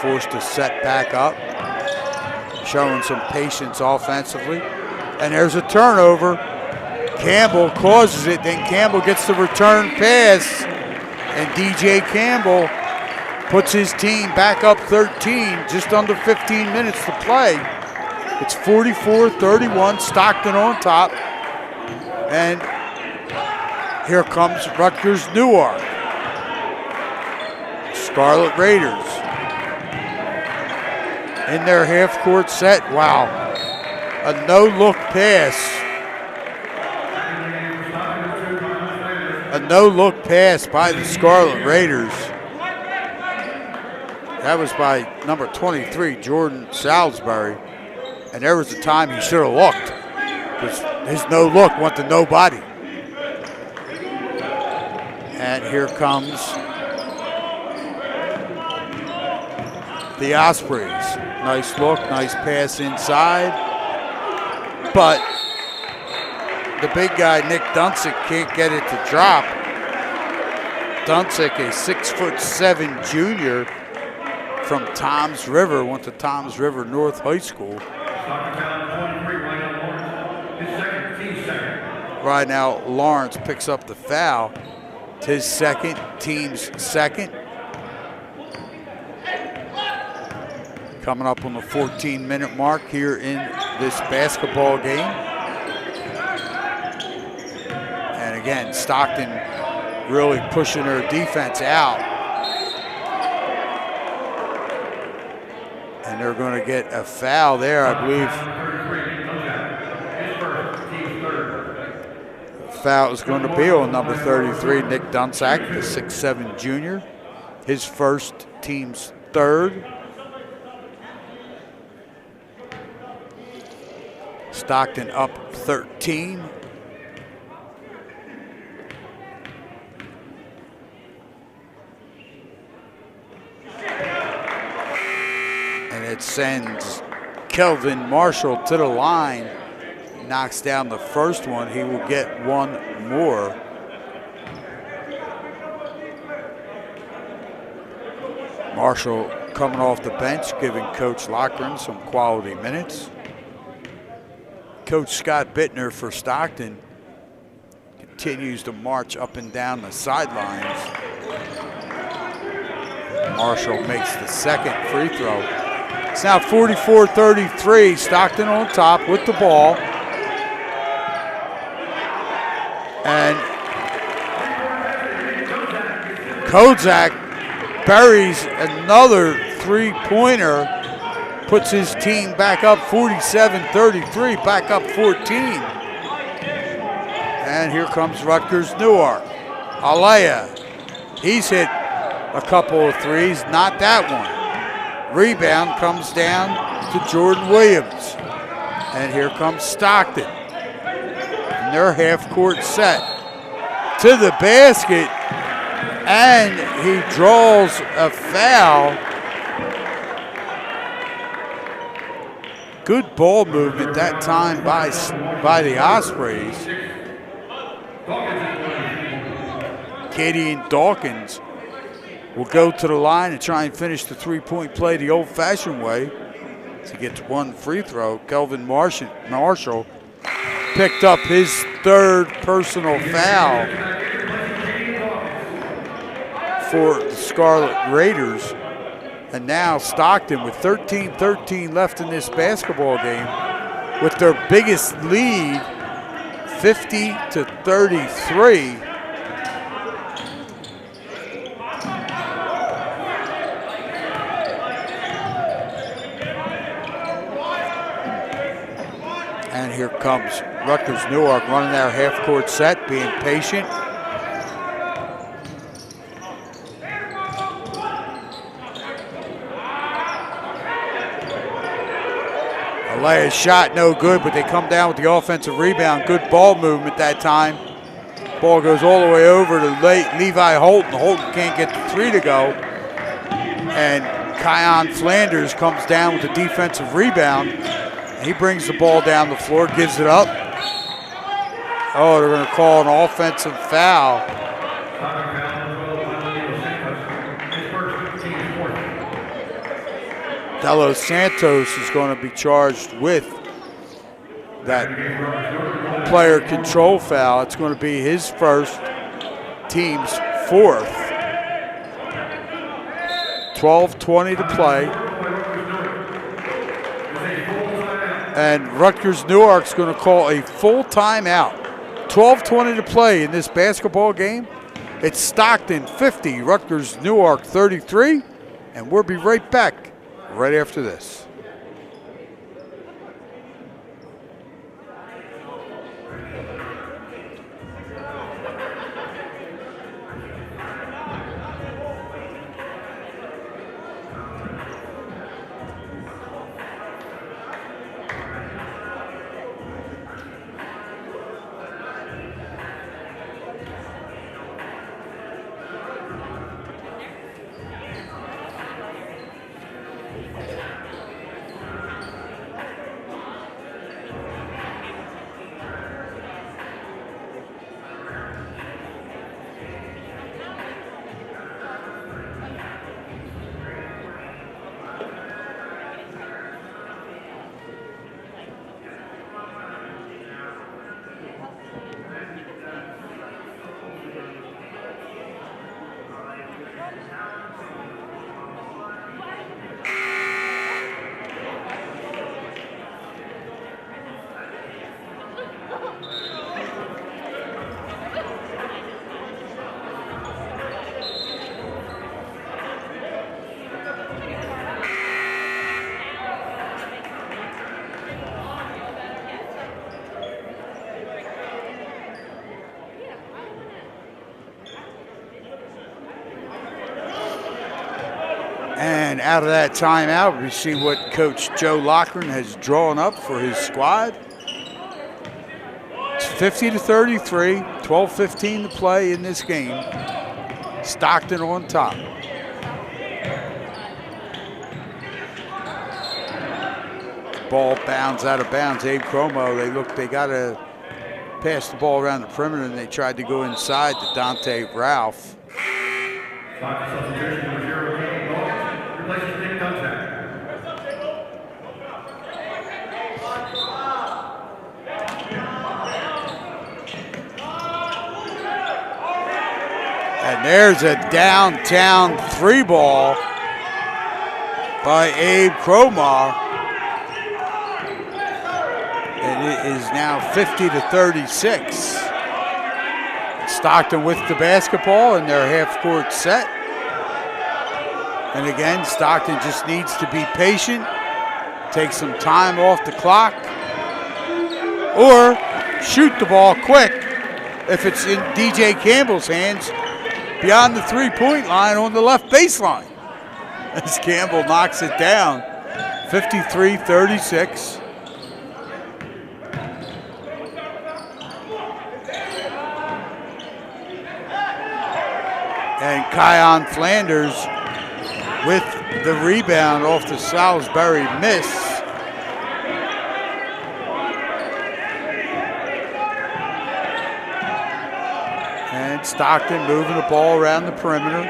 forced to set back up, showing some patience offensively. And there's a turnover. Campbell causes it, then Campbell gets the return pass, and DJ Campbell puts his team back up 13, just under 15 minutes to play. It's 44-31, Stockton on top. And Here comes Rutgers-Newark. Scarlet Raiders in their half-court set. Wow, a no-look pass. A no-look pass by the Scarlet Raiders. That was by number 23, Jordan Salisbury. And there was a time he should have looked, because his no-look went to nobody. And here comes the Ospreys. Nice look, nice pass inside. But the big guy, Nick Duncic, can't get it to drop. Duncic, a 6'7" junior from Toms River, went to Toms River North High School. Right now, Lawrence picks up the foul. It's his second, team's second. Coming up on the 14-minute mark here in this basketball game. And again, Stockton really pushing their defense out. And they're going to get a foul there, I believe. The foul is going to be on number 33, Nick Duncic, the 6'7" junior. His first, team's third. Stockton up 13. And it sends Kelvin Marshall to the line. Knocks down the first one. He will get one more. Marshall coming off the bench, giving Coach Loughran some quality minutes. Coach Scott Bittner for Stockton continues to march up and down the sidelines. Marshall makes the second free throw. It's now 44-33, Stockton on top with the ball. And Kozak buries another three-pointer. Puts his team back up 47-33, back up 14. And here comes Rutgers-Newark. Alea, he's hit a couple of threes, not that one. Rebound comes down to Jordan Williams. And here comes Stockton. And their half-court set to the basket. And he draws a foul. Good ball movement that time by the Ospreys. Katie and Dawkins will go to the line and try and finish the three-point play the old-fashioned way. He gets one free throw. Kelvin Marshall picked up his third personal foul for the Scarlet Raiders. And now Stockton with 13-13 left in this basketball game with their biggest lead, 50-33. And here comes Rutgers-Newark running their half-court set, being patient. Alea's shot no good, but they come down with the offensive rebound. Good ball movement that time. Ball goes all the way over to Levi Holton. Holton can't get the three to go. And Kion Flanders comes down with the defensive rebound. He brings the ball down the floor, gives it up. Oh, they're going to call an offensive foul. Delos Santos is going to be charged with that player control foul. It's going to be his first, team's fourth. 12:20 to play. And Rutgers-Newark's going to call a full timeout. 12:20 to play in this basketball game. It's Stockton 50, Rutgers-Newark 33, and we'll be right back right after this. And out of that timeout, we see what Coach Joe Loughran has drawn up for his squad. It's 50-33, 12:15 to play in this game. Stockton on top. Ball bounds out of bounds. Abe Cromo, they got to pass the ball around the perimeter, and they tried to go inside to Dante Ralph. Substitution number 0, replaces Nick Dunsack. And there's a downtown 3-ball by Abe Cromar. And it is now 50-36. Stockton with the basketball in their half-court set. And again, Stockton just needs to be patient, take some time off the clock, or shoot the ball quick if it's in DJ Campbell's hands beyond the three-point line on the left baseline. As Campbell knocks it down, 53-36. And Kion Flanders with the rebound off the Salisbury miss. And Stockton moving the ball around the perimeter.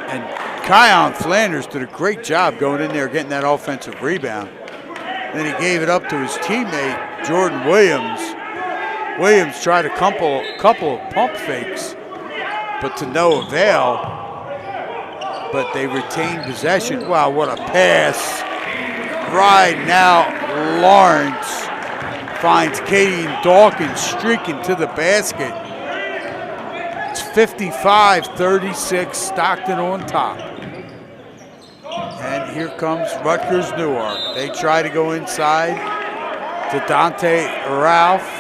And Kion Flanders did a great job going in there getting that offensive rebound. Then he gave it up to his teammate, Jordan Williams. Williams tried a couple of pump fakes, but to no avail. But they retained possession. Wow, what a pass. Right now, Lawrence finds Katie Dawkins streaking to the basket. It's 55-36, Stockton on top. And here comes Rutgers-Newark. They try to go inside to Dante Ralph,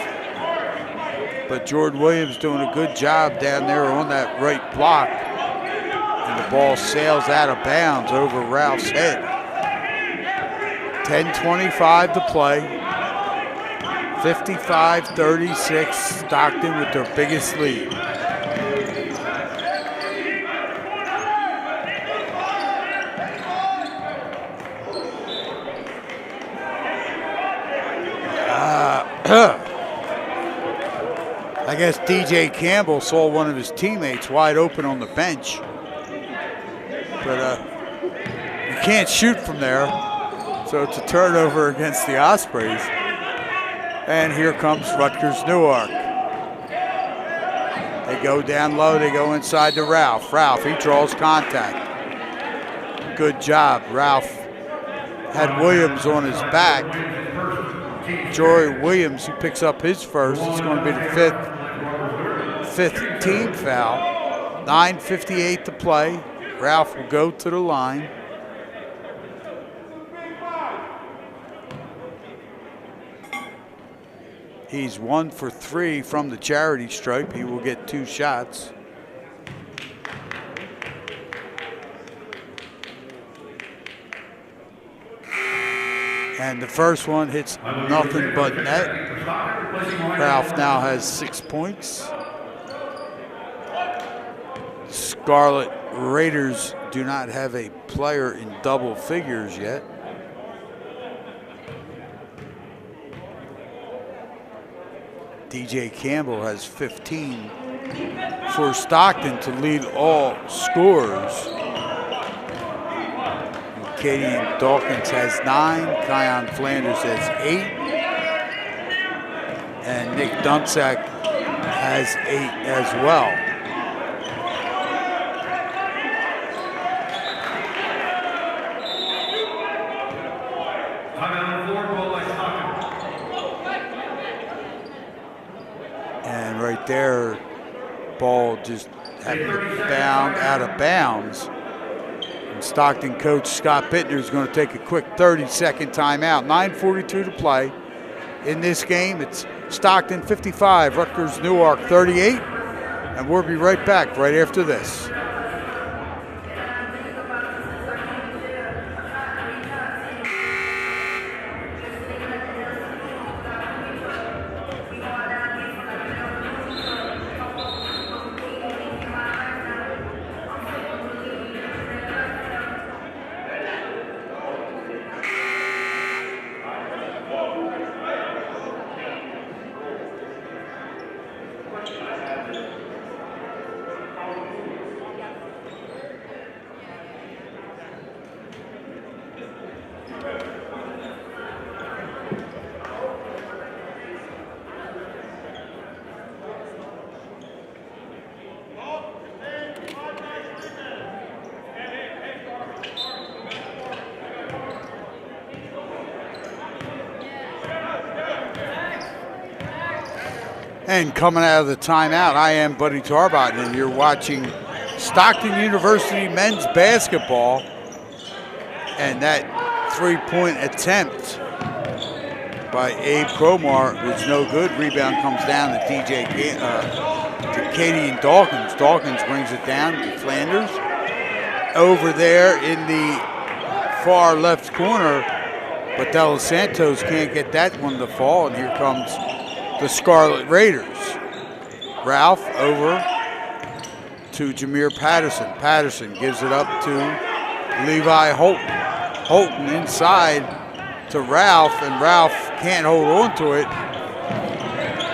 but Jordan Williams doing a good job down there on that right block. And the ball sails out of bounds over Ralph's head. 10:25 to play. 55-36, Stockton with their biggest lead. I guess DJ Campbell saw one of his teammates wide open on the bench. But you can't shoot from there. So it's a turnover against the Ospreys. And here comes Rutgers-Newark. They go down low. They go inside to Ralph. Ralph, he draws contact. Good job. Ralph had Williams on his back. Jory Williams, he picks up his first. It's going to be the fifth team foul. 9:58 to play. Ralph will go to the line. He's 1 for 3 from the charity stripe. He will get 2 shots. And the first one hits nothing but net. Ralph now has 6 points. Scarlet Raiders do not have a player in double figures yet. DJ Campbell has 15 for Stockton to lead all scorers. Katie Dawkins has 9, Kion Flanders has 8, and Nick Dunsack has 8 as well. And right there, ball just happened to bound out of bounds. Stockton coach Scott Bittner is going to take a quick 30-second timeout. 9:42 to play in this game. It's Stockton 55, Rutgers-Newark 38, and we'll be right back right after this. And coming out of the timeout, I am Buddy Tarbot, and you're watching Stockton University men's basketball. And that three-point attempt by Abe Cromar was no good. Rebound comes down to to Katie and Dawkins. Dawkins brings it down to Flanders. Over there in the far left corner, but De Los Santos can't get that one to fall, and here comes the Scarlet Raiders. Ralph over to Jameer Patterson. Patterson gives it up to Levi Holton. Holton inside to Ralph, and Ralph can't hold on to it.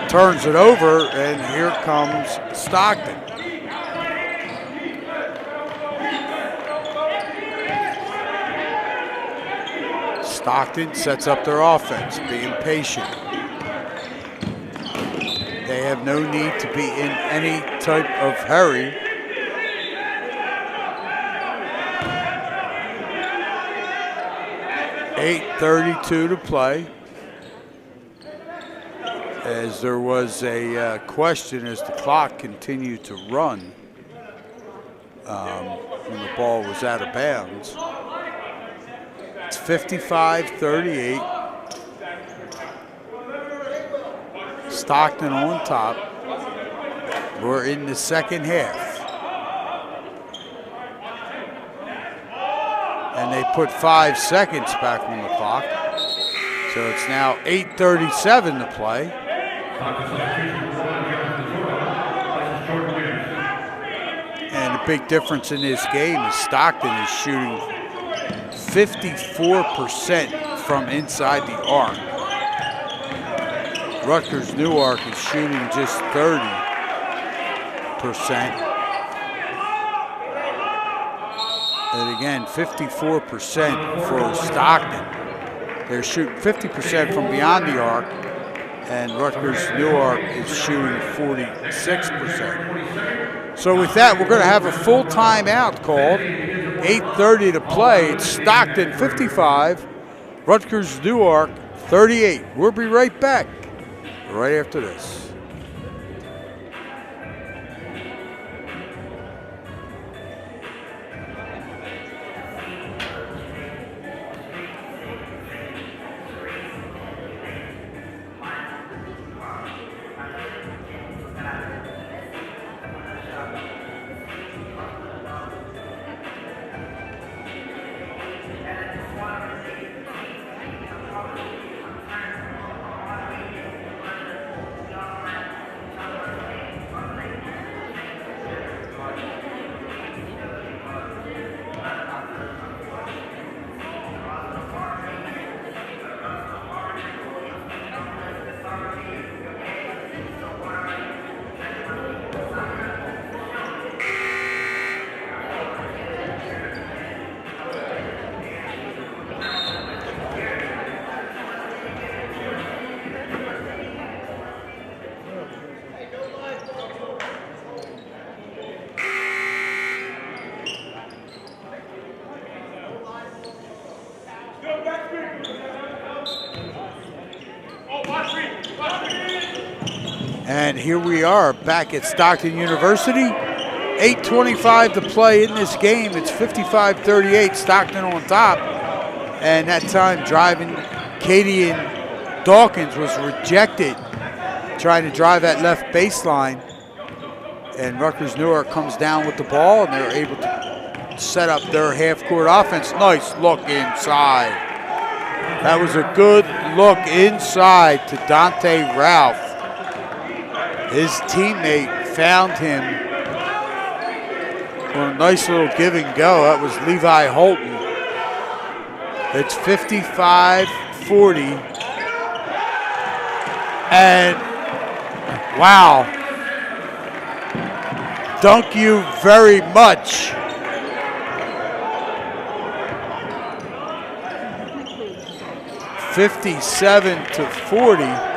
Turns it over, and here comes Stockton. Stockton sets up their offense, being patient. They have no need to be in any type of hurry. .8:32 to play. As there was a question as the clock continued to run when the ball was out of bounds. It's 55-38. Stockton on top. We're in the second half. And they put 5 seconds back on the clock. So it's now 8:37 to play. And the big difference in this game is Stockton is shooting 54% from inside the arc. Rutgers-Newark is shooting just 30%. And again, 54% for Stockton. They're shooting 50% from beyond the arc and Rutgers-Newark is shooting 46%. So with that, we're going to have a full timeout called. 8:30 to play. It's Stockton 55, Rutgers-Newark 38. We'll be right back right after this. And here we are back at Stockton University. 8:25 to play in this game. It's 55-38, Stockton on top. And that time driving Katie and Dawkins was rejected, trying to drive that left baseline. And Rutgers-Newark comes down with the ball, and they're able to set up their half-court offense. Nice look inside. That was a good look inside to Dante Ralph. His teammate found him on a nice little give and go. That was Levi Holton. It's 55-40. And wow. Thank you very much. $57-40.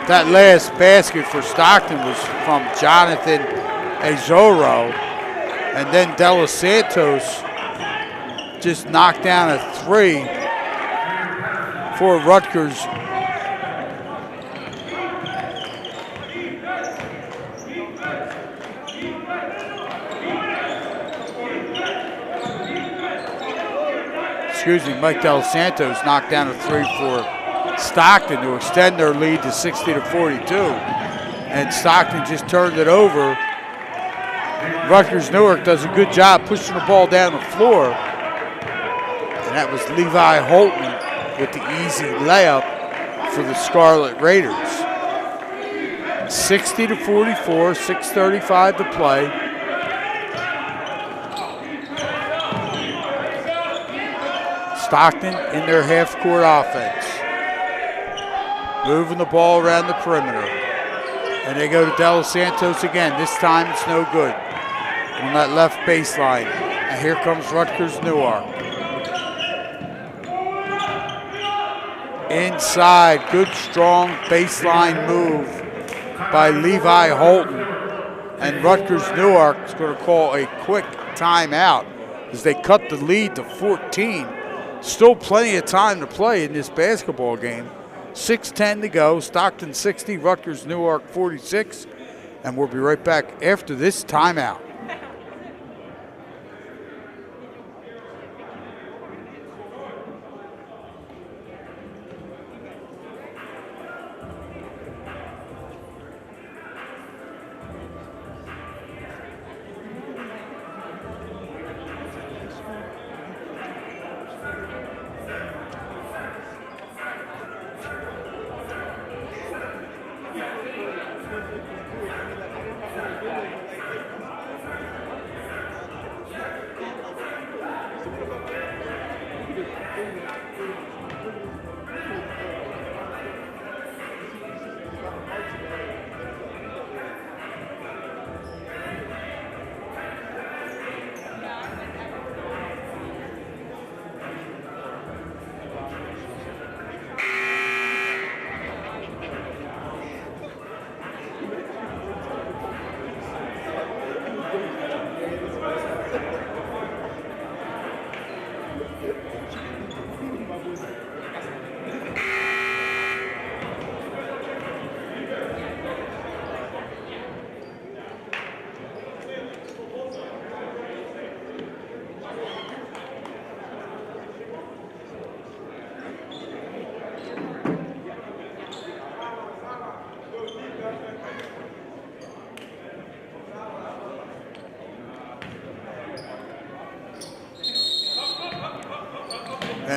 That last basket for Stockton was from Jonathan Azoro, and then De Los Santos just knocked down a three for Rutgers. Excuse me, Mike De Los Santos knocked down a three for Stockton to extend their lead to 60-42, and Stockton just turned it over. Rutgers-Newark does a good job pushing the ball down the floor, and that was Levi Holton with the easy layup for the Scarlet Raiders. 60-44, 6:35 to play. Stockton in their half-court offense, moving the ball around the perimeter. And they go to De Los Santos again. This time it's no good on that left baseline. And here comes Rutgers-Newark. Inside, good strong baseline move by Levi Holton. And Rutgers-Newark is going to call a quick timeout as they cut the lead to 14. Still plenty of time to play in this basketball game. 6:10 to go. Stockton 60, Rutgers-Newark 46. And we'll be right back after this timeout.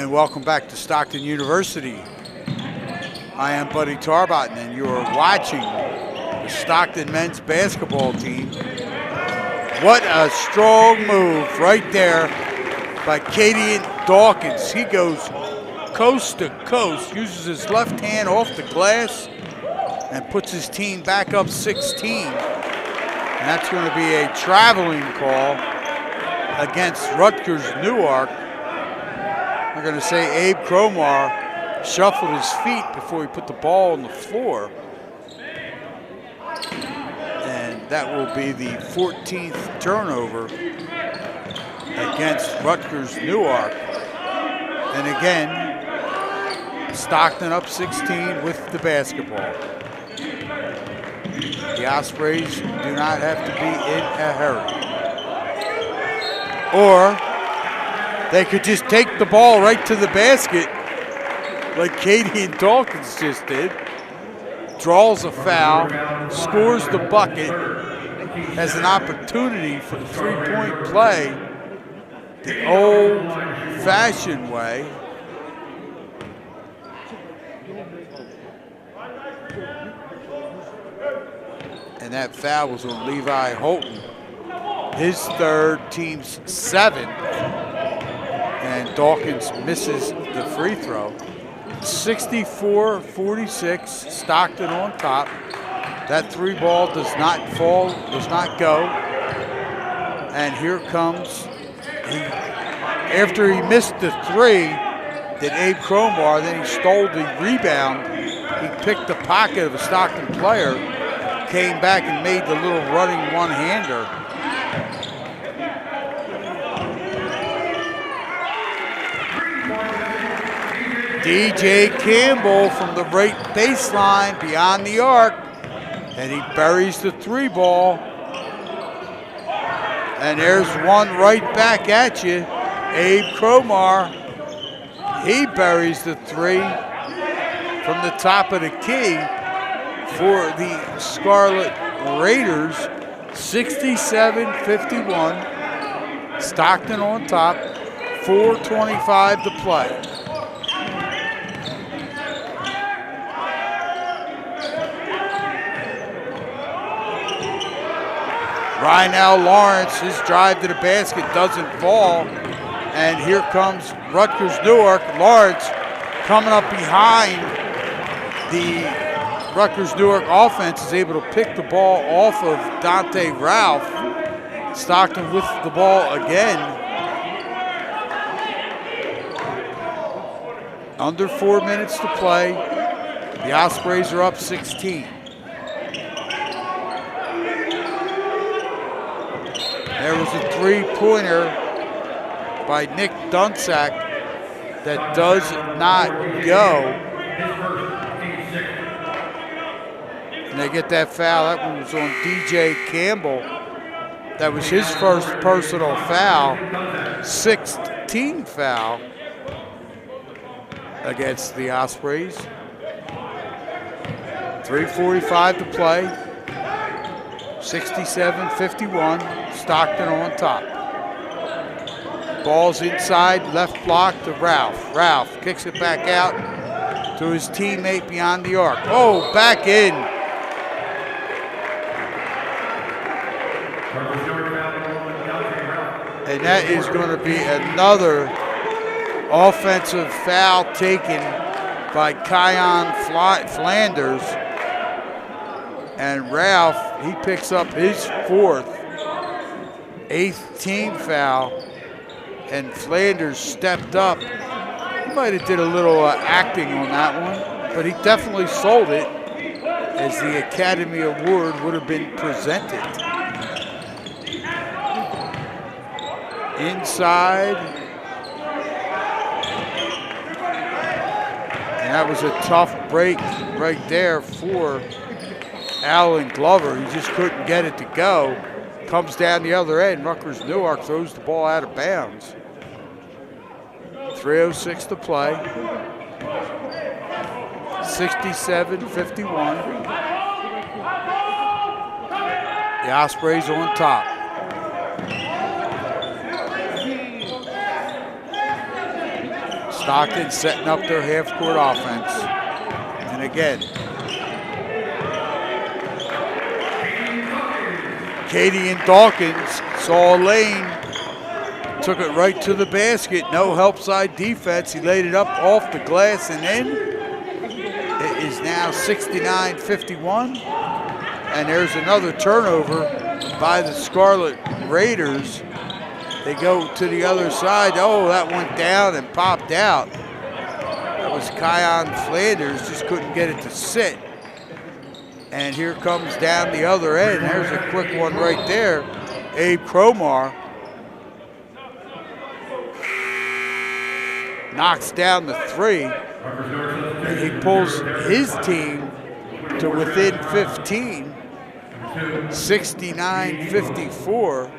And welcome back to Stockton University. I am Buddy Tarbot, and you are watching the Stockton men's basketball team. What a strong move right there by Cadian Dawkins. He goes coast to coast, uses his left hand off the glass, and puts his team back up 16. And that's going to be a traveling call against Rutgers-Newark. We're going to say Abe Cromar shuffled his feet before he put the ball on the floor. And that will be the 14th turnover against Rutgers-Newark. And again, Stockton up 16 with the basketball. The Ospreys do not have to be in a hurry. Or they could just take the ball right to the basket like Cadian Dawkins just did. Draws a foul, scores the bucket, has an opportunity for the three-point play the old-fashioned way. And that foul was on Levi Holton. His third, team's seventh. And Dawkins misses the free throw. 64-46, Stockton on top. That three ball does not fall, does not go. And here comes, after he missed the three, that Abe Cromar, then he stole the rebound. He picked the pocket of a Stockton player, came back and made the little running one-hander. DJ Campbell from the right baseline beyond the arc, and he buries the three ball. And there's one right back at you. Abe Cromar, he buries the three from the top of the key for the Scarlet Raiders. 67-51. Stockton on top, 4:25 to play. Rynell Lawrence, his drive to the basket doesn't fall. And here comes Rutgers-Newark. Lawrence coming up behind the Rutgers-Newark offense is able to pick the ball off of Dante Ralph. Stockton with the ball again. Under 4 minutes to play. The Ospreys are up 16. There was a three-pointer by Nick Dunsack that does not go. And they get that foul. That one was on DJ Campbell. That was his first personal foul. 6th team foul against the Ospreys. 3:45 to play. 67-51. Stockton on top. Ball's inside, left block to Ralph. Ralph kicks it back out to his teammate beyond the arc. Oh, back in. And that is going to be another offensive foul taken by Kion Flanders. And Ralph, he picks up his 4th, 8th team foul. And Flanders stepped up. He might have did a little acting on that one, but he definitely sold it as the Academy Award would have been presented. Inside. And that was a tough break right there for Alan Glover. He just couldn't get it to go. Comes down the other end. Rutgers-Newark throws the ball out of bounds. 3:06 to play. 67-51. The Ospreys on top. Stockton setting up their half-court offense. And again, Katie and Dawkins saw a lane, took it right to the basket. No help side defense. He laid it up off the glass and in. It is now 69-51. And there's another turnover by the Scarlet Raiders. They go to the other side. Oh, that went down and popped out. That was Kion Flanders, just couldn't get it to sit. And here comes down the other end. There's a quick one right there. Abe Cromar knocks down the three. And he pulls his team to within 15, 69-54.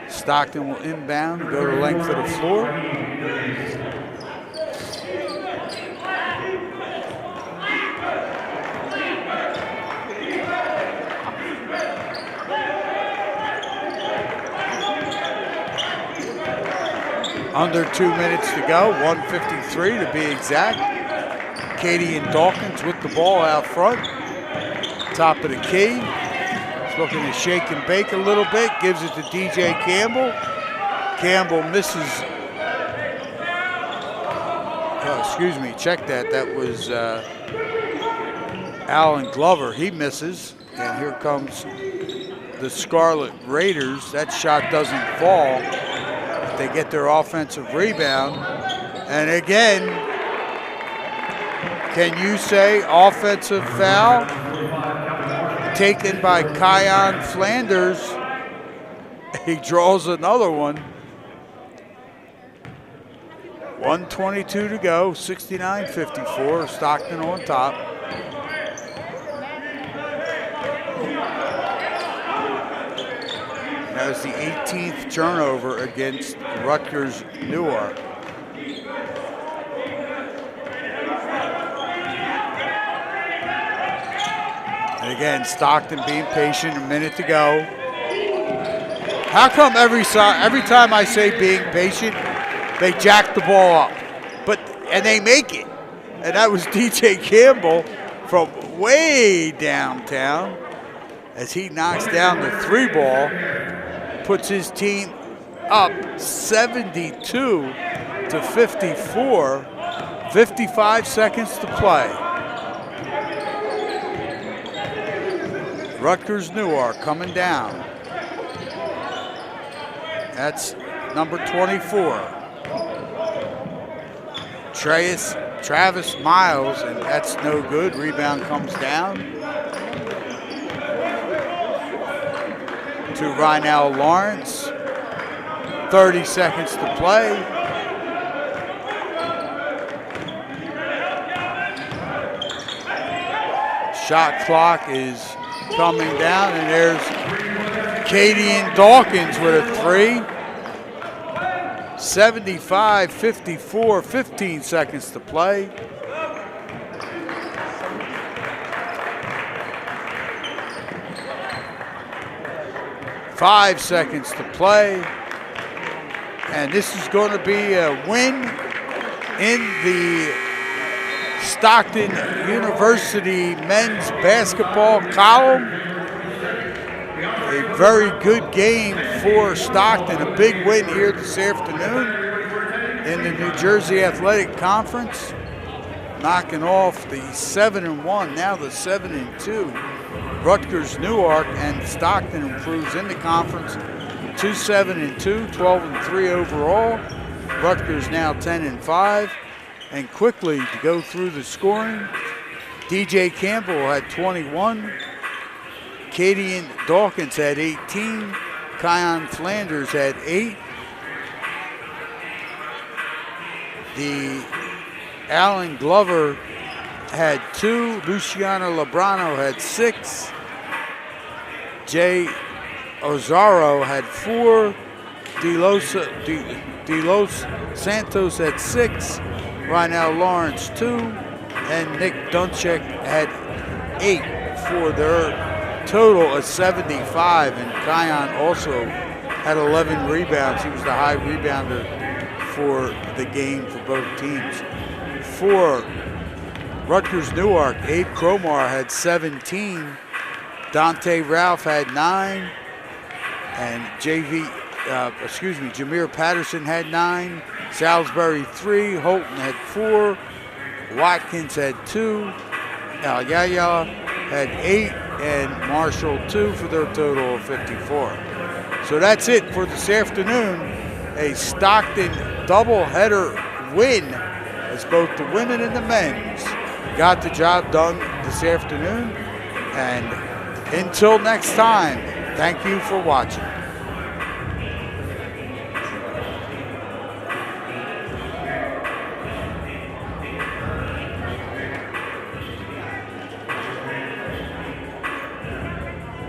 Stockton will inbound, go to length of the floor. Under 2 minutes to go, 1:53 to be exact. Katie and Dawkins with the ball out front. Top of the key. He's looking to shake and bake a little bit, gives it to DJ Campbell. Campbell misses. Oh, excuse me, check that. That was Alan Glover. He misses. And here comes the Scarlet Raiders. That shot doesn't fall. They get their offensive rebound. And again, can you say offensive foul taken by Kion Flanders? He draws another one. 1:22 to go, 69-54, Stockton on top. That was the 18th turnover against Rutgers-Newark. And again, Stockton being patient, a minute to go. How come every time I say being patient, they jack the ball up? And they make it. And that was DJ Campbell from way downtown as he knocks down the three ball. Puts his team up 72-54, 55 seconds to play. Rutgers-Newark coming down. That's number 24. Travis Miles, and that's no good. Rebound comes down to Rynell Lawrence. 30 seconds to play. Shot clock is coming down, and there's Katie and Dawkins with a three. 75-54, 15 seconds to play. Five seconds to play. And this is going to be a win in the Stockton University men's basketball column. A very good game for Stockton. A big win here this afternoon in the New Jersey Athletic Conference. Knocking off the 7-1, now the 7-2. Rutgers-Newark, and Stockton improves in the conference to 7-2, 12-3 overall. Rutgers now 10-5. And quickly to go through the scoring, DJ Campbell had 21. Katie and Dawkins had 18. Kion Flanders had 8. The Alan Glover had 2. Luciano Labrano had 6. Jay Ozaro had 4. De Los Santos had 6. Rynell Lawrence 2. And Nick Dunchek had 8 for their total of 75. And Kion also had 11 rebounds. He was the high rebounder for the game for both teams. For Rutgers-Newark, Abe Cromar had 17. Dante Ralph had 9. And Jameer Patterson had 9. Salisbury 3. Holton had 4. Watkins had 2. Yaya had 8. And Marshall 2 for their total of 54. So that's it for this afternoon. A Stockton doubleheader win as both the women and the men's got the job done this afternoon. And until next time, thank you for watching.